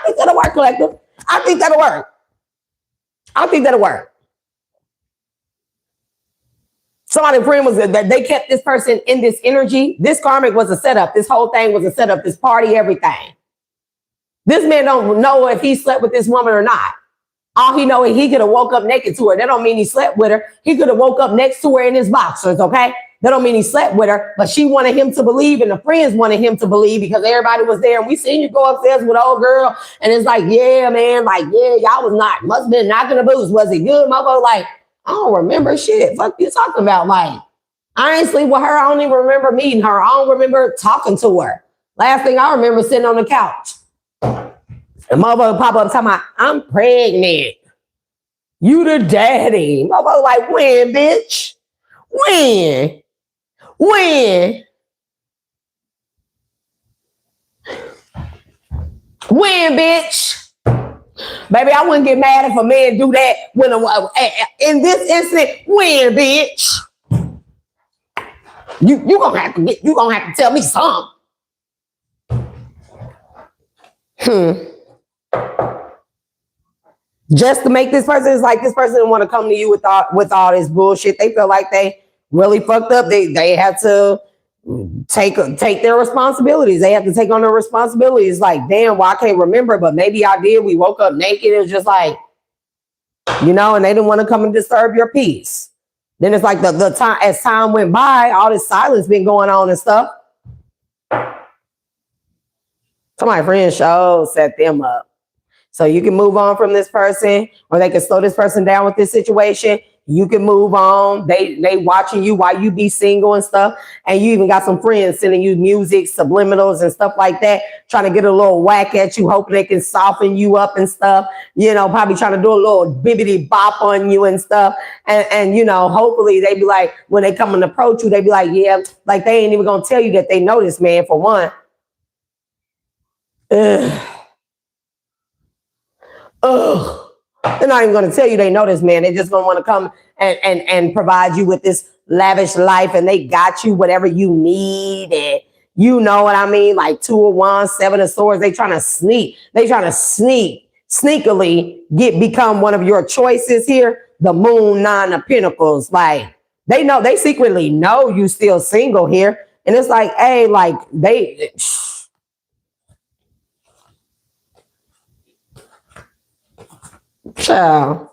think that'll work, collective. I think that'll work. Somebody's friend was that they kept this person in this energy. This karmic was a setup. This whole thing was a setup. This party, everything. This man don't know if he slept with this woman or not. All he know is he could have woke up naked to her. That don't mean he slept with her. He could have woke up next to her in his boxers, okay? That don't mean he slept with her, but she wanted him to believe, and the friends wanted him to believe because everybody was there. And we seen you go upstairs with old girl, and it's like, yeah, man, like, yeah, y'all was not, must have been knocking the boots. Was it good, motherfucker? Like, I don't remember shit. Fuck you talking about? Like, I ain't sleep with her. I don't even remember meeting her. I don't remember talking to her. Last thing I remember sitting on the couch. And motherfucker pop up talking about, I'm pregnant. You the daddy. Motherfucker like, when, bitch? When? When? When, bitch? Baby, I wouldn't get mad if a man do that when in this instant. When, bitch? You gonna have to tell me something. Just to make this person, it's like this person didn't want to come to you with all this bullshit. They feel like they really fucked up. They had to take their responsibilities. They have to take on their responsibilities. Like, damn, well, I can't remember, but maybe I did. We woke up naked. It was just like, you know, and they didn't want to come and disturb your peace. Then it's like the time, as time went by, all this silence been going on and stuff. Somebody's friend show set them up. So you can move on from this person, or they can slow this person down with this situation. You can move on. They watching you while you be single and stuff. And you even got some friends sending you music, subliminals and stuff like that, trying to get a little whack at you, hoping they can soften you up and stuff. You know, probably trying to do a little bibbity bop on you and stuff. And you know, hopefully they be like, when they come and approach you, they be like, yeah, like they ain't even gonna tell you that they know this man, for one. Ugh. They're not even going to tell you they know this man. They're just going to want to come and provide you with this lavish life, and they got you whatever you need. And you know what I mean? Like 2 of Wands, 7 of Swords. They trying to sneak. They trying to sneakily become one of your choices here. The Moon, 9 of Pentacles. Like they know, they secretly know you still single here. And it's like, hey, like they... Child.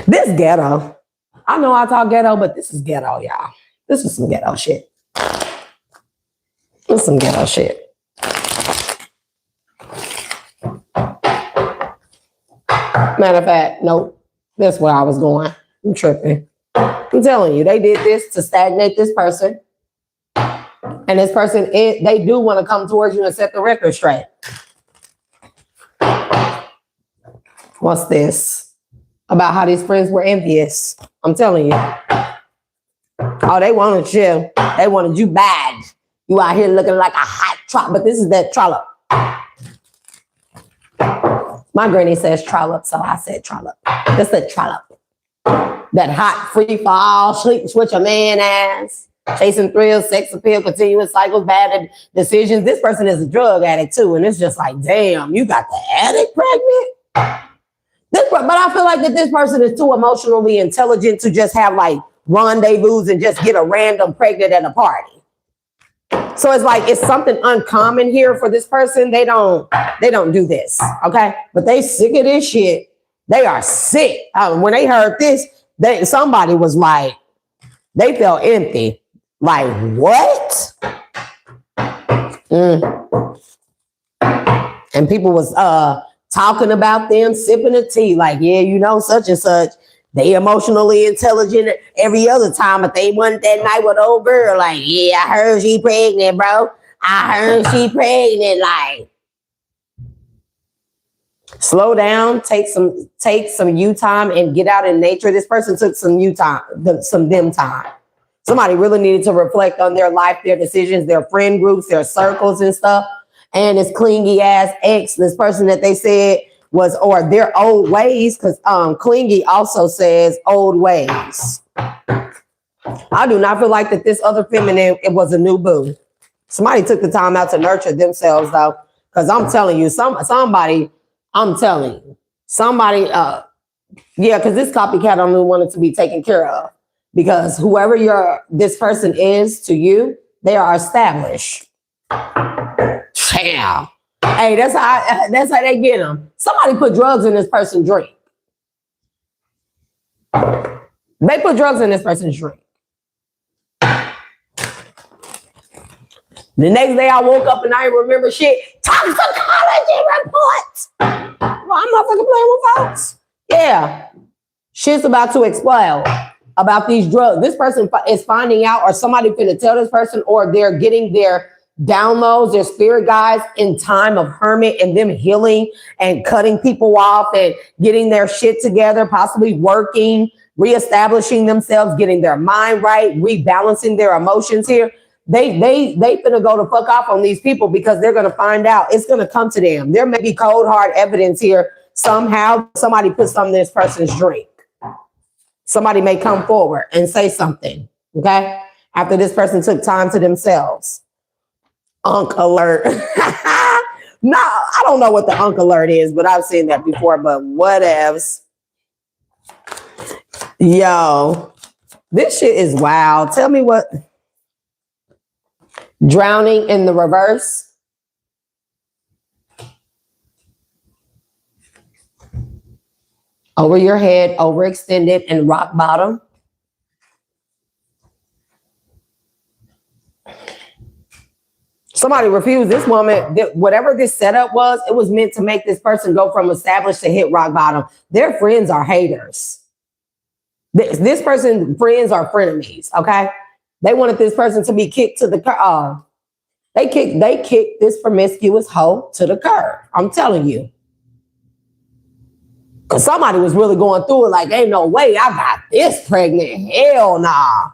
This ghetto. I know I talk ghetto, but this is ghetto, y'all. This is some ghetto shit. This is some ghetto shit. Matter of fact, nope. That's where I was going. I'm tripping. I'm telling you, they did this to stagnate this person. And this person, they do want to come towards you and set the record straight. What's this? About how these friends were envious. I'm telling you. Oh, they wanted you. They wanted you bad. You out here looking like a hot trollop, but this is that trollop. My granny says trollop, so I said trollop. This is trollop. That hot, free fall, sleep with your man ass. Chasing thrills, sex appeal, continuous cycles, bad decisions. This person is a drug addict too. And it's just like, damn, you got the addict pregnant? But I feel like that this person is too emotionally intelligent to just have like rendezvous and just get a random pregnant at a party. So it's like, it's something uncommon here for this person. They don't do this, okay? But they sick of this shit. They are sick. When they heard this, somebody was like, they felt empty. Like, what? And people was talking about them, sipping the tea. Like, yeah, you know, such and such. They emotionally intelligent every other time, but they went that night with old girl. Like, yeah, I heard she pregnant, bro. I heard she pregnant. Like, slow down, take some you time and get out in nature. This person took some you time, some them time. Somebody really needed to reflect on their life, their decisions, their friend groups, their circles and stuff. And this clingy ass ex, this person that they said was, or their old ways, because clingy also says old ways. I do not feel like that this other feminine, it was a new boo. Somebody took the time out to nurture themselves though. Because I'm telling you, somebody, yeah, because this copycat only wanted to be taken care of. Because whoever this person is to you, they are established. Damn. Hey, that's how they get them. Somebody put drugs in this person's drink. They put drugs in this person's drink. The next day I woke up and I didn't remember shit. Toxicology reports. Well, I'm not fucking playing with folks. Yeah. Shit's about to explode about these drugs. This person is finding out, or somebody finna tell this person, or they're getting their downloads, their spirit guides in time of hermit and them healing and cutting people off and getting their shit together, possibly working, reestablishing themselves, getting their mind right, rebalancing their emotions here. They finna go to fuck off on these people because they're gonna find out. It's gonna come to them. There may be cold hard evidence here. Somehow somebody put something in this person's drink. Somebody may come forward and say something, okay? After this person took time to themselves. Unk alert. No, I don't know what the unk alert is, but I've seen that before, but whatevs. Yo, this shit is wild. Tell me what. Drowning in the reverse. Over your head, overextended, and rock bottom. Somebody refused this woman. Whatever this setup was, it was meant to make this person go from established to hit rock bottom. Their friends are haters. This person's friends are frenemies, okay? They wanted this person to be kicked to the curb. They kicked this promiscuous hoe to the curb. I'm telling you. Because somebody was really going through it like, ain't no way I got this pregnant. Hell nah.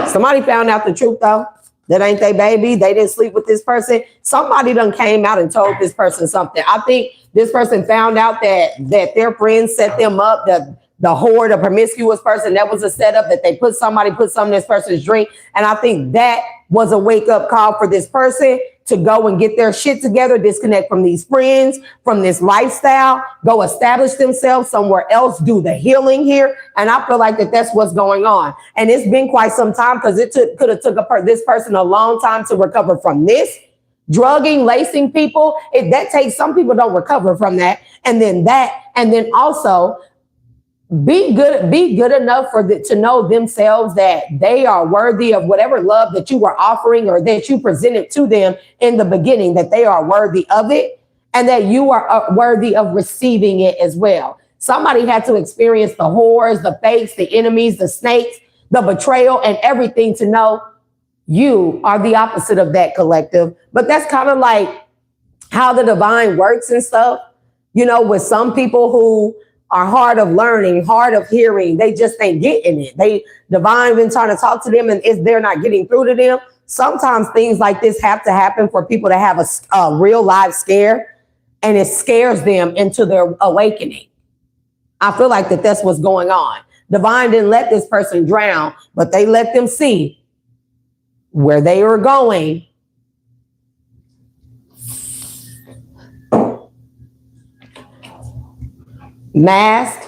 Somebody found out the truth, though. That ain't their baby. They didn't sleep with this person. Somebody done came out and told this person something. I think this person found out that their friends set them up, the whore, the promiscuous person, that was a setup, that they somebody put something in this person's drink. And I think that was a wake-up call for this person to go and get their shit together, disconnect from these friends, from this lifestyle, go establish themselves somewhere else, do the healing here. And I feel like that's what's going on. And it's been quite some time, because it could have took this person a long time to recover from this. Drugging, lacing people, that takes, some people don't recover from that. And then also be good enough to know themselves that they are worthy of whatever love that you were offering or that you presented to them in the beginning, that they are worthy of it and that you are worthy of receiving it as well. Somebody had to experience the whores, the fakes, the enemies, the snakes, the betrayal, and everything to know you are the opposite of that, collective. But that's kind of like how the divine works and stuff. You know, with some people who are hard of learning, hard of hearing, they just ain't getting it. Divine been trying to talk to them and they're not getting through to them. Sometimes things like this have to happen for people to have a real live scare, and it scares them into their awakening. I feel like that's what's going on. Divine didn't let this person drown, but they let them see where they were going. Masked.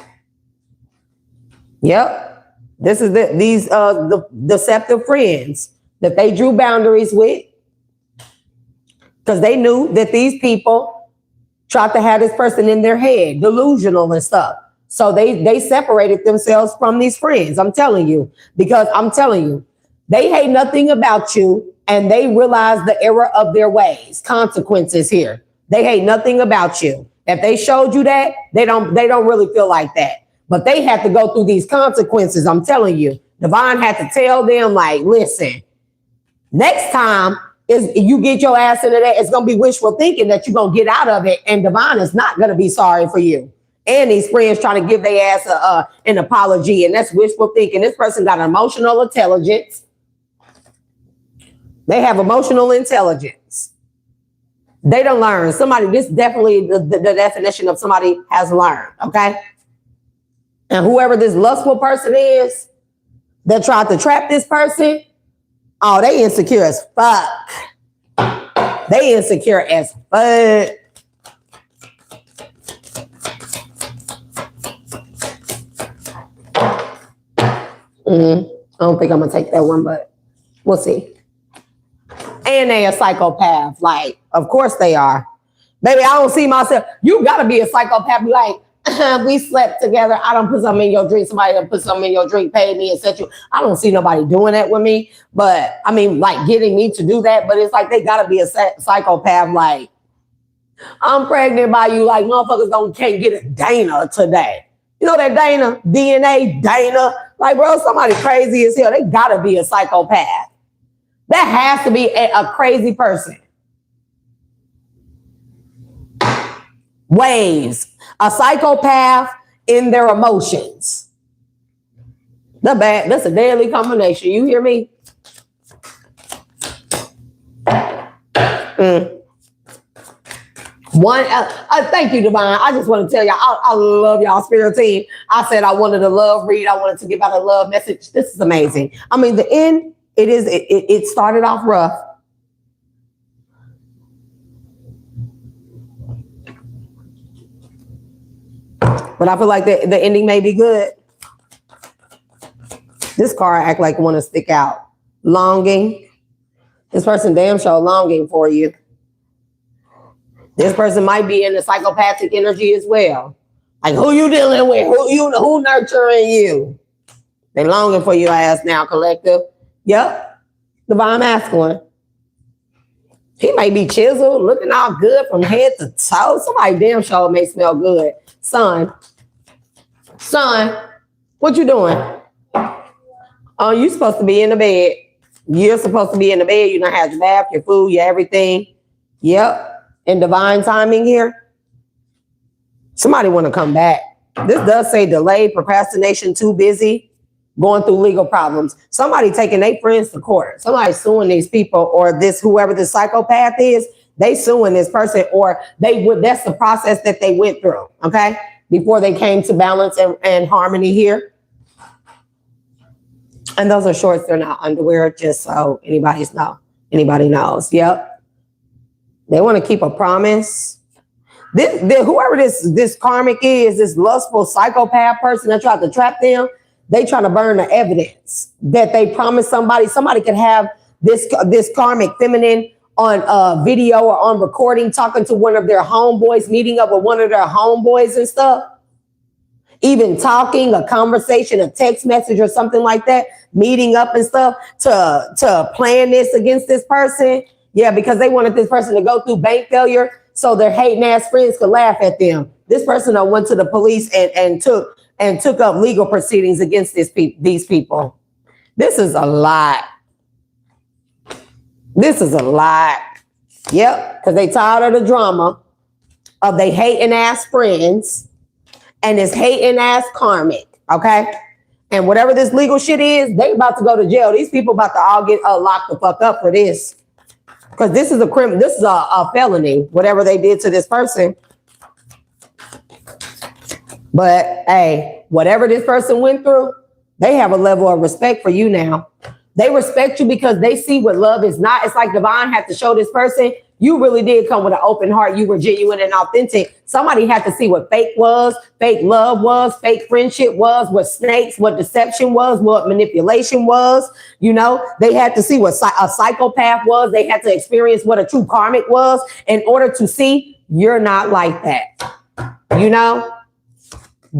Yep. This is the deceptive friends that they drew boundaries with, because they knew that these people tried to have this person in their head, delusional and stuff. So they separated themselves from these friends. I'm telling you, because I'm telling you, they hate nothing about you, and they realize the error of their ways. Consequences here. They hate nothing about you. If they showed you that, they don't really feel like that. But they have to go through these consequences. I'm telling you, Divine had to tell them, like, listen, next time you get your ass into that, it's going to be wishful thinking that you're going to get out of it. And Divine is not going to be sorry for you. And these friends trying to give their ass an apology. And that's wishful thinking. This person got emotional intelligence. They have emotional intelligence. They don't learn. This definitely the definition of somebody has learned, okay? And whoever this lustful person is that tried to trap this person, oh, they insecure as fuck. They insecure as fuck. I don't think I'm going to take that one, but we'll see. And they a psychopath. Like, of course they are. Baby, I don't see myself. You gotta be a psychopath. Be like, we slept together. I don't put something in your drink. Somebody done put something in your drink, paid me, and set you. I don't see nobody doing that with me. But I mean, like getting me to do that. But it's like they gotta be a psychopath. Like, I'm pregnant by you. Like, motherfuckers can't get a Dana today. You know that Dana? DNA Dana? Like, bro, somebody crazy as hell. They gotta be a psychopath. That has to be a crazy person. Waves. A psychopath in their emotions. That's a deadly combination. You hear me? Thank you, Divine. I just want to tell y'all, I love y'all spirit team. I said I wanted a love read. I wanted to give out a love message. This is amazing. I mean, the end, it started off rough. But I feel like the ending may be good. This card act like want to stick out. Longing. This person damn sure longing for you. This person might be in the psychopathic energy as well. Like, who you dealing with? Who nurturing you? They longing for your ass now, collective. Yep. Divine masculine. He may be chiseled, looking all good from head to toe. Somebody damn sure may smell good. Son, what you doing? Oh, you supposed to be in the bed. You're supposed to be in the bed. You don't have your bath, your food, your everything. Yep. In divine timing here. Somebody want to come back. This does say delayed, procrastination, too busy, going through legal problems. Somebody taking their friends to court. Somebody suing these people, or this, whoever the psychopath is, they suing this person, or that's the process that they went through, okay? Before they came to balance and harmony here. And those are shorts, they're not underwear, just so anybody knows. Yep. They want to keep a promise. Whoever this karmic is, this lustful psychopath person that tried to trap them, they trying to burn the evidence that they promised somebody. Somebody could have this karmic feminine on video or on recording, talking to one of their homeboys, meeting up with one of their homeboys and stuff. Even talking, a conversation, a text message or something like that, meeting up and stuff to plan this against this person. Yeah, because they wanted this person to go through bank failure so their hating ass friends could laugh at them. This person went to the police and took up legal proceedings against these people. This is a lot. This is a lot. Yep, because they tired of the drama of they hating ass friends and this hating ass karmic, okay? And whatever this legal shit is, they about to go to jail. These people about to all get locked the fuck up for this. Because this is a felony, whatever they did to this person. But hey, whatever this person went through, they have a level of respect for you now. They respect you because they see what love is not. It's like divine had to show this person, you really did come with an open heart. You were genuine and authentic. Somebody had to see what fake was, fake love was, fake friendship was, what snakes, what deception was, what manipulation was. You know, they had to see what a psychopath was. They had to experience what a true karmic was in order to see you're not like that. You know,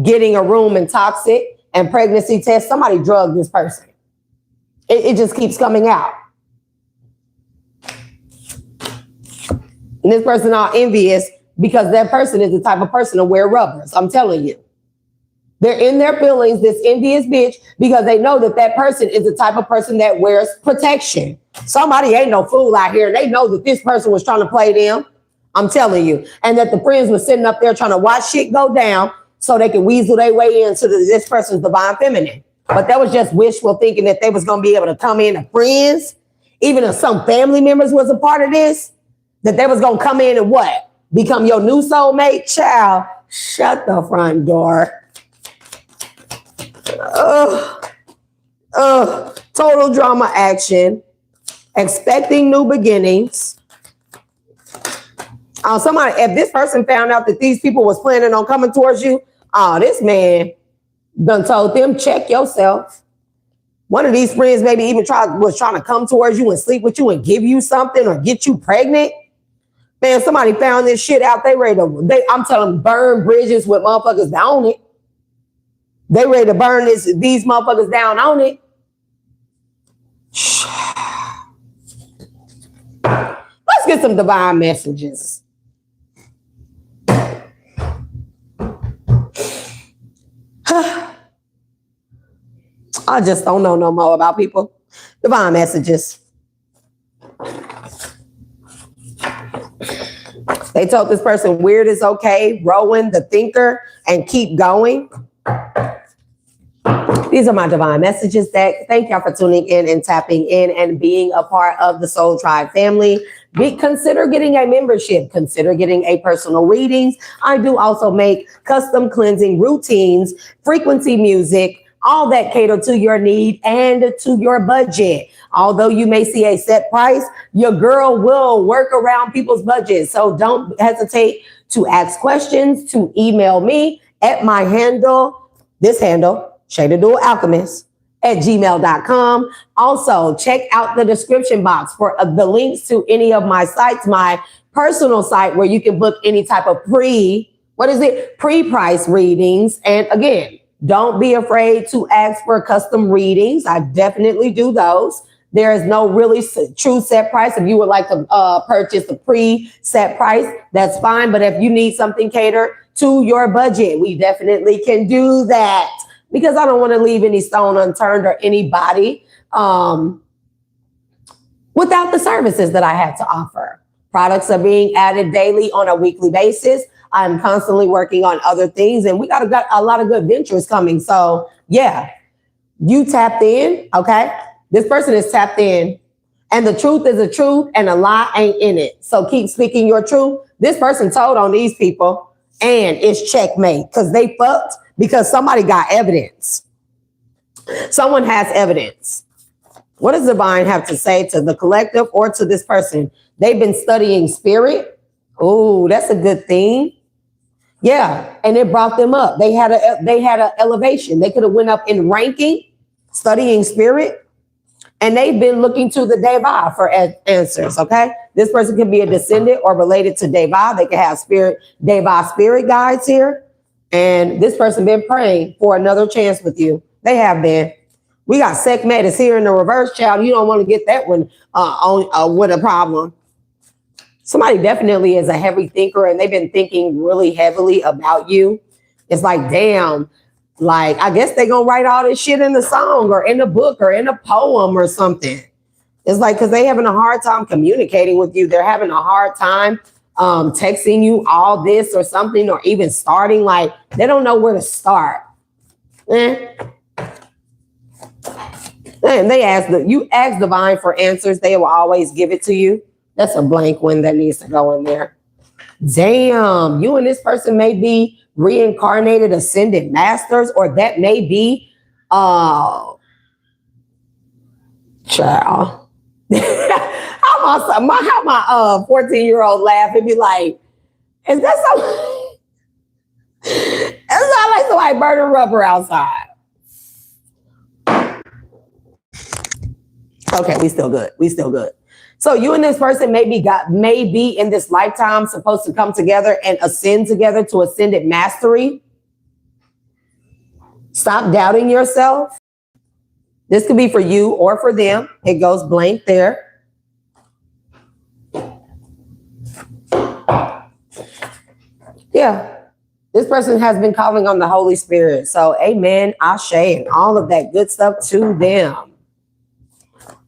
getting a room and toxic and pregnancy test. Somebody drugged this person. It just keeps coming out. And this person all envious because that person is the type of person to wear rubbers. I'm telling you. They're in their feelings, this envious bitch, because they know that person is the type of person that wears protection. Somebody ain't no fool out here. They know that this person was trying to play them. I'm telling you. And that the friends were sitting up there trying to watch shit go down so they could weasel their way into this person's divine feminine. But that was just wishful thinking that they was going to be able to come in as friends. Even if some family members was a part of this, that they was going to come in and what? Become your new soulmate? Child, shut the front door. Total drama action. Expecting new beginnings. If this person found out that these people was planning on coming towards you, this man done told them, check yourself. One of these friends maybe even was trying to come towards you and sleep with you and give you something or get you pregnant. Man, somebody found this shit out. They ready to, I'm telling them, burn bridges with motherfuckers down it. They ready to burn these motherfuckers down on it. Let's get some divine messages. I just don't know no more about people. Divine messages. They told this person weird is okay, Rowan the thinker, and keep going. These are my divine messages deck. Thank y'all for tuning in and tapping in and being a part of the Soul Tribe family. Consider getting a membership. Consider getting a personal readings. I do also make custom cleansing routines, frequency music, all that cater to your need and to your budget. Although you may see a set price, your girl will work around people's budgets. So don't hesitate to ask questions, to email me at my handle, this handle, Shada Dual Alchemist at gmail.com. Also, check out the description box for the links to any of my sites, my personal site where you can book any type of pre-price readings. And again, don't be afraid to ask for custom readings. I definitely do those. There is no really true set price. If you would like to purchase the pre-set price, that's fine. But if you need something catered to your budget, we definitely can do that. Because I don't want to leave any stone unturned or anybody without the services that I have to offer. Products are being added daily on a weekly basis. I'm constantly working on other things, and we got a lot of good ventures coming. So yeah, you tapped in, okay? This person is tapped in, and the truth is the truth, and a lie ain't in it. So keep speaking your truth. This person told on these people, and it's checkmate because they fucked. Because somebody got evidence. Someone has evidence. What does divine have to say to the collective or to this person? They've been studying spirit. Oh, that's a good thing. Yeah, and it brought them up. They had a elevation. They could have went up in ranking, studying spirit, and they've been looking to the Deva for answers. Okay, this person could be a descendant or related to Deva. They could have Deva spirit guides here. And this person been praying for another chance with you. They have been. We got Sekhmet is here in the reverse, child. You don't want to get that one with a problem. Somebody definitely is a heavy thinker, and they've been thinking really heavily about you. It's like, damn, like, I guess they're going to write all this shit in the song or in a book or in a poem or something. It's like, because they're having a hard time communicating with you. They're having a hard time texting you all this or something, or even starting, like they don't know where to start. And they you ask divine for answers, they will always give it to you. That's a blank one that needs to go in there. Damn, you and this person may be reincarnated ascended masters, or that may be child. How my 14-year-old laugh and be like, is that something? It sounds like somebody burning rubber outside. Okay, we still good. We still good. So you and this person may be in this lifetime supposed to come together and ascend together to ascended mastery. Stop doubting yourself. This could be for you or for them. It goes blank there. Yeah, this person has been calling on the Holy Spirit. So amen, ashe, and all of that good stuff to them.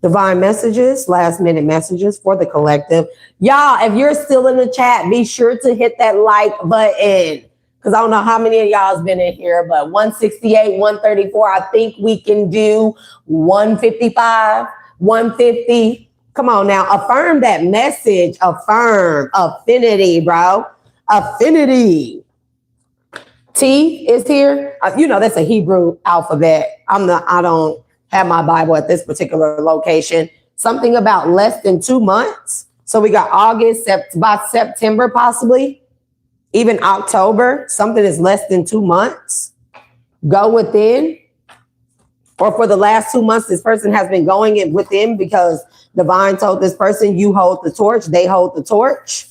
Divine messages, last minute messages for the collective. Y'all, if you're still in the chat, be sure to hit that like button. Because I don't know how many of y'all has been in here, but 168, 134, I think we can do 155, 150. Come on now, affirm that message. Affirm. Affinity, bro. Affinity. T is here. That's a Hebrew alphabet. I don't have my Bible at this particular location. Something about less than 2 months. So we got August, by September, possibly. Even October, something is less than 2 months. Go within. or for the last 2 months, this person has been going in within because divine told this person, you hold the torch, they hold the torch.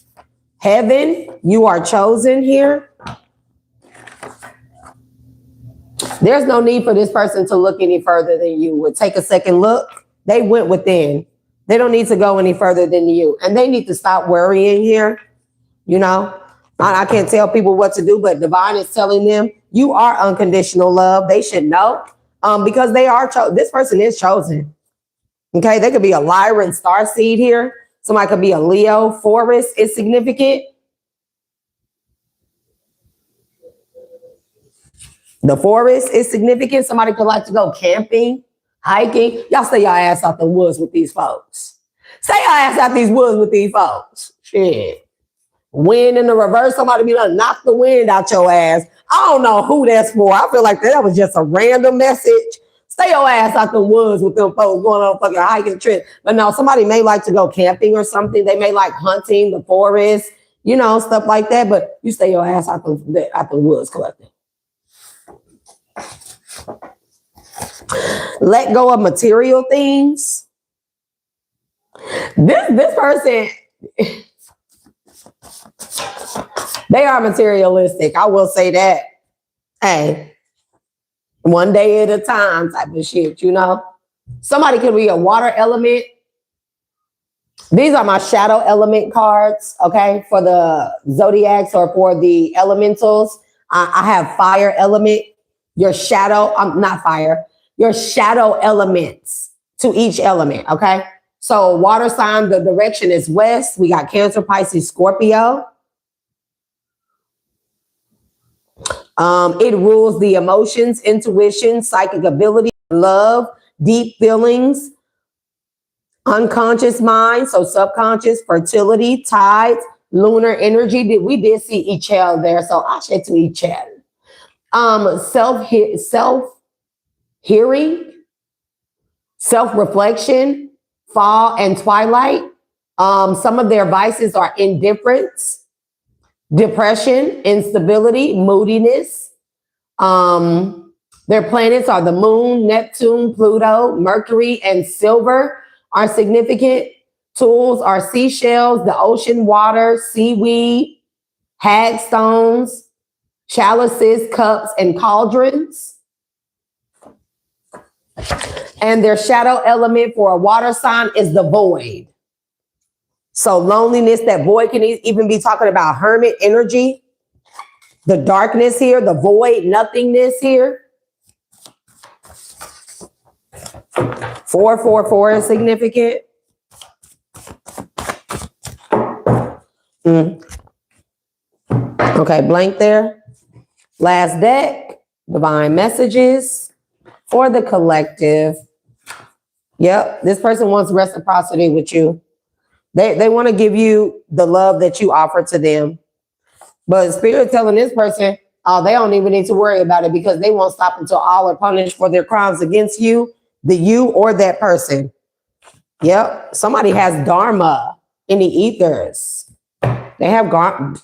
Heaven, you are chosen here. There's no need for this person to look any further than you. Would take a second look. They went within. They don't need to go any further than you. And they need to stop worrying here. You know, I can't tell people what to do, but divine is telling them you are unconditional love. They should know because they are this person is chosen. Okay, they could be a Lyran starseed here. Somebody could be a Leo. Forest is significant. The forest is significant. Somebody could like to go camping, hiking. Y'all stay your ass out the woods with these folks. Stay your ass out these woods with these folks. Shit. Wind in the reverse. Somebody be like, knock the wind out your ass. I don't know who that's for. I feel like that was just a random message. Stay your ass out the woods with them folks going on a fucking hiking trip. But no, somebody may like to go camping or something. They may like hunting, the forest, you know, stuff like that. But you stay your ass out the woods, collective. Let go of material things. This person, they are materialistic. I will say that. Hey, one day at a time type of shit, you know. Somebody could be a water element. These are my shadow element cards, okay, for the zodiacs or for the elementals. I have fire element. Your shadow, not fire, your shadow elements to each element, okay? So water sign, the direction is west. We got Cancer, Pisces, Scorpio. It rules the emotions, intuition, psychic ability, love, deep feelings, unconscious mind, so subconscious, fertility, tides, lunar energy. We did see each other there, so I said to each other. Self-hearing, self-reflection, fall and twilight. Some of their vices are indifference, depression, instability, moodiness. Their planets are the moon, Neptune, Pluto, Mercury, and silver are significant. Tools are seashells, the ocean water, seaweed, hagstones, chalices, cups, and cauldrons. And their shadow element for a water sign is the void. So loneliness, that void can even be talking about hermit energy. The darkness here, the void, nothingness here. 444 is significant. Okay, blank there. Last deck, divine messages for the collective. Yep, this person wants reciprocity with you. They want to give you the love that you offer to them. But Spirit telling this person, oh, they don't even need to worry about it because they won't stop until all are punished for their crimes against you, you or that person. Yep, somebody has dharma in the ethers. They have Garmin,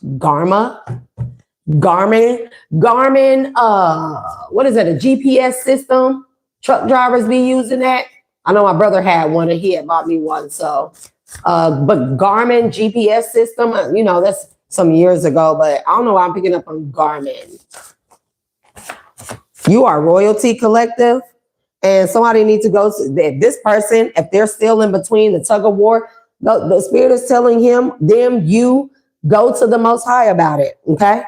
what is it, a GPS system? Truck drivers be using that. I know my brother had one and he had bought me one. So, but Garmin GPS system, you know, that's some years ago, but I don't know why I'm picking up on Garmin. You are royalty, collective, and somebody needs to go to this person. If they're still in between the tug of war, the Spirit is telling you go to the Most High about it. Okay.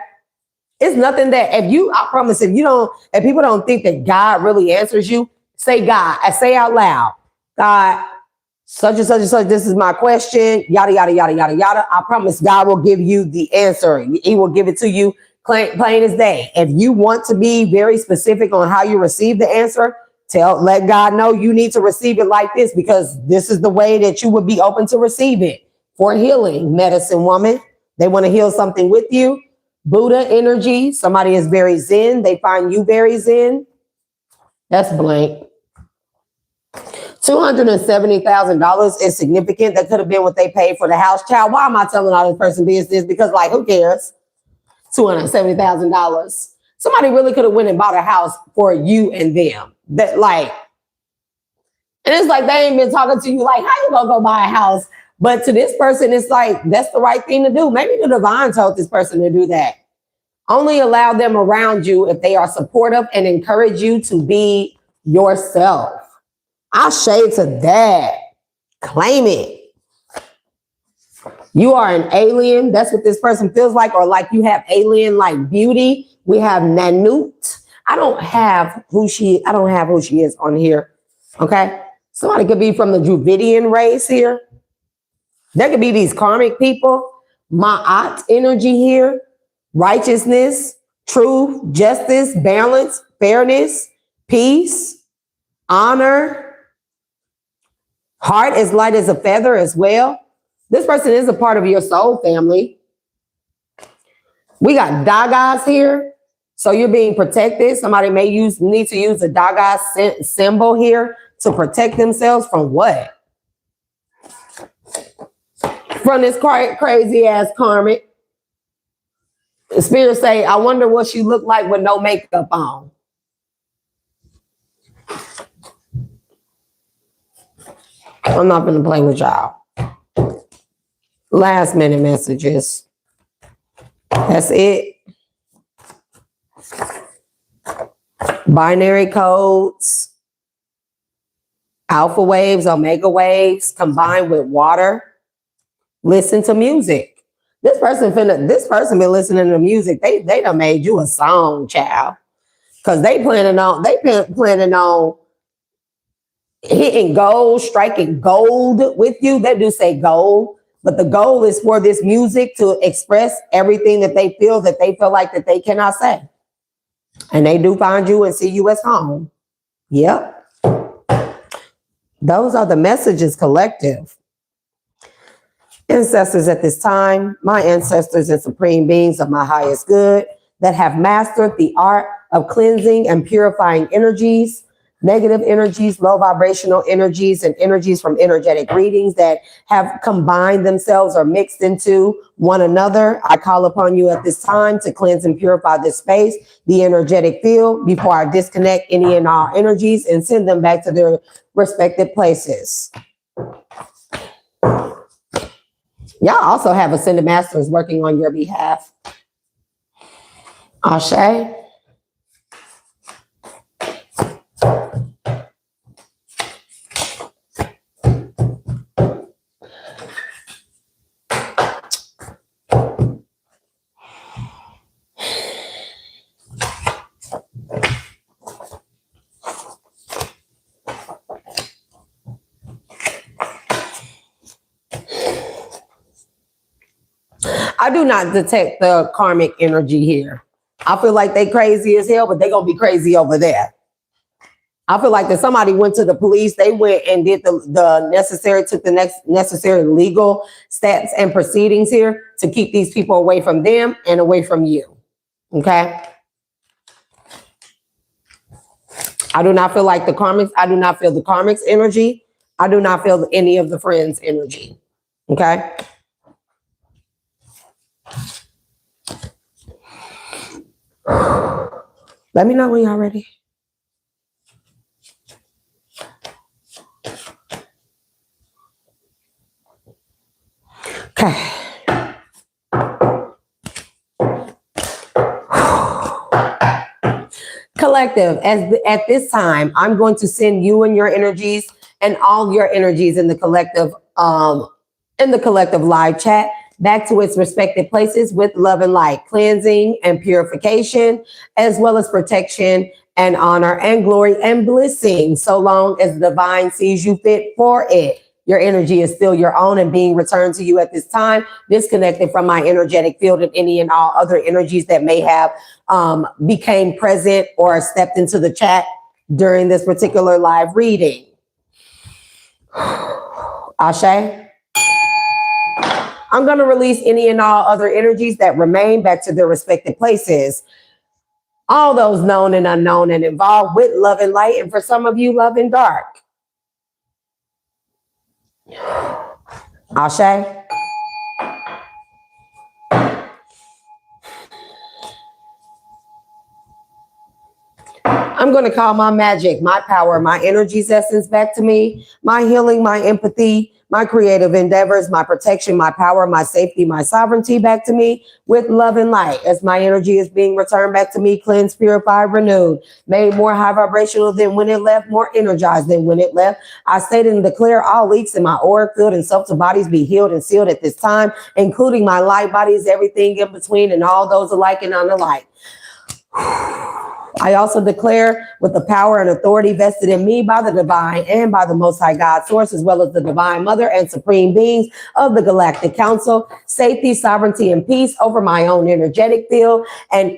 It's nothing that I promise if people don't think that God really answers you, say God, I say out loud, God, such and such and such, this is my question, yada, yada, yada, yada, yada. I promise God will give you the answer. He will give it to you plain as day. If you want to be very specific on how you receive the answer, let God know you need to receive it like this because this is the way that you would be open to receive it. For healing, medicine woman, they want to heal something with you. Buddha energy, somebody is very zen. They find you very zen. That's blank. $270,000 is significant. That could have been what they paid for the house. Child, why am I telling all this person business? Because like, who cares? $270,000. Somebody really could have went and bought a house for you and them. That like, And it's like they ain't been talking to you like, how you gonna go buy a house? But to this person, it's like, that's the right thing to do. Maybe the divine told this person to do that. Only allow them around you if they are supportive and encourage you to be yourself. I'll shade to that. Claim it. You are an alien. That's what this person feels like, or like you have alien like beauty. We have Nanut. I don't have who she is on here. Okay. Somebody could be from the Dravidian race here. There could be these karmic people. Ma'at energy here. Righteousness, truth, justice, balance, fairness, peace, honor. Heart as light as a feather as well. This person is a part of your soul family. We got Dagas here. So you're being protected. Somebody may need to use a Dagas symbol here to protect themselves from what? From this crazy ass karmic. The spirit say, I wonder what she looked like with no makeup on. I'm not going to play with y'all. Last minute messages. That's it. Binary codes. Alpha waves, omega waves combined with water. Listen to music. This person been listening to music. They done made you a song, child. Cause they planning on hitting gold, striking gold with you. They do say gold, but the goal is for this music to express everything that they feel like that they cannot say. And they do find you and see you as home. Yep. Those are the messages, collective. Ancestors at this time, my ancestors and supreme beings of my highest good that have mastered the art of cleansing and purifying energies, negative energies, low vibrational energies, and energies from energetic readings that have combined themselves or mixed into one another. I call upon you at this time to cleanse and purify this space, the energetic field, before I disconnect any and all energies and send them back to their respective places. Y'all also have ascended masters working on your behalf. Ashe. I do not detect the karmic energy here. I feel like they crazy as hell, but they gonna be crazy over there. I feel like that somebody went to the police, they went and did took the necessary legal steps and proceedings here to keep these people away from them and away from you. Okay? I do not feel like the karmics. I do not feel the karmics energy. I do not feel any of the friends energy. Okay? Let me know when y'all ready. Okay. Collective, at this time, I'm going to send you and your energies and all your energies in the collective live chat back to its respective places with love and light, cleansing and purification, as well as protection and honor and glory and blessing, so long as the divine sees you fit for it. Your energy is still your own and being returned to you at this time, disconnected from my energetic field and any and all other energies that may have became present or stepped into the chat during this particular live reading. Ashe. I'm going to release any and all other energies that remain back to their respective places. All those known and unknown and involved with love and light, and for some of you, love and dark. Ashe. I'm going to call my magic, my power, my energy's essence back to me, my healing, my empathy, my creative endeavors, my protection, my power, my safety, my sovereignty back to me with love and light as my energy is being returned back to me, cleansed, purified, renewed, made more high vibrational than when it left, more energized than when it left. I state and declare all leaks in my auric field and subtle bodies be healed and sealed at this time, including my light bodies, everything in between, and all those alike and unalike. I also declare with the power and authority vested in me by the divine and by the Most High God source, as well as the divine mother and supreme beings of the Galactic Council, safety, sovereignty, and peace over my own energetic field, and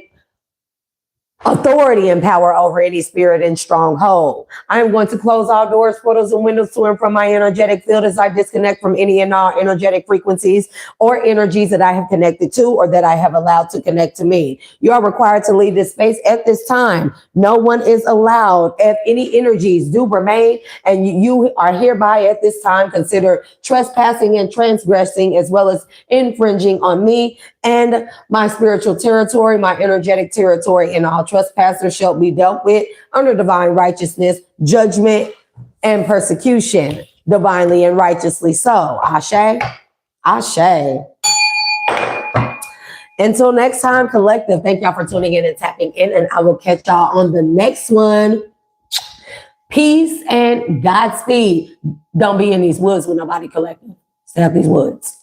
authority and power over any spirit and stronghold. I am going to close all doors, portals, and windows to and from my energetic field as I disconnect from any and all energetic frequencies or energies that I have connected to or that I have allowed to connect to me. You are required to leave this space at this time. No one is allowed. If any energies do remain and you are hereby at this time considered trespassing and transgressing as well as infringing on me and my spiritual territory, my energetic territory, and all trespassers shall be dealt with under divine righteousness, judgment, and persecution, divinely and righteously so. Ashe, ashe. Until next time, collective, thank y'all for tuning in and tapping in, and I will catch y'all on the next one. Peace and Godspeed. Don't be in these woods with nobody, collective. Stay out these woods.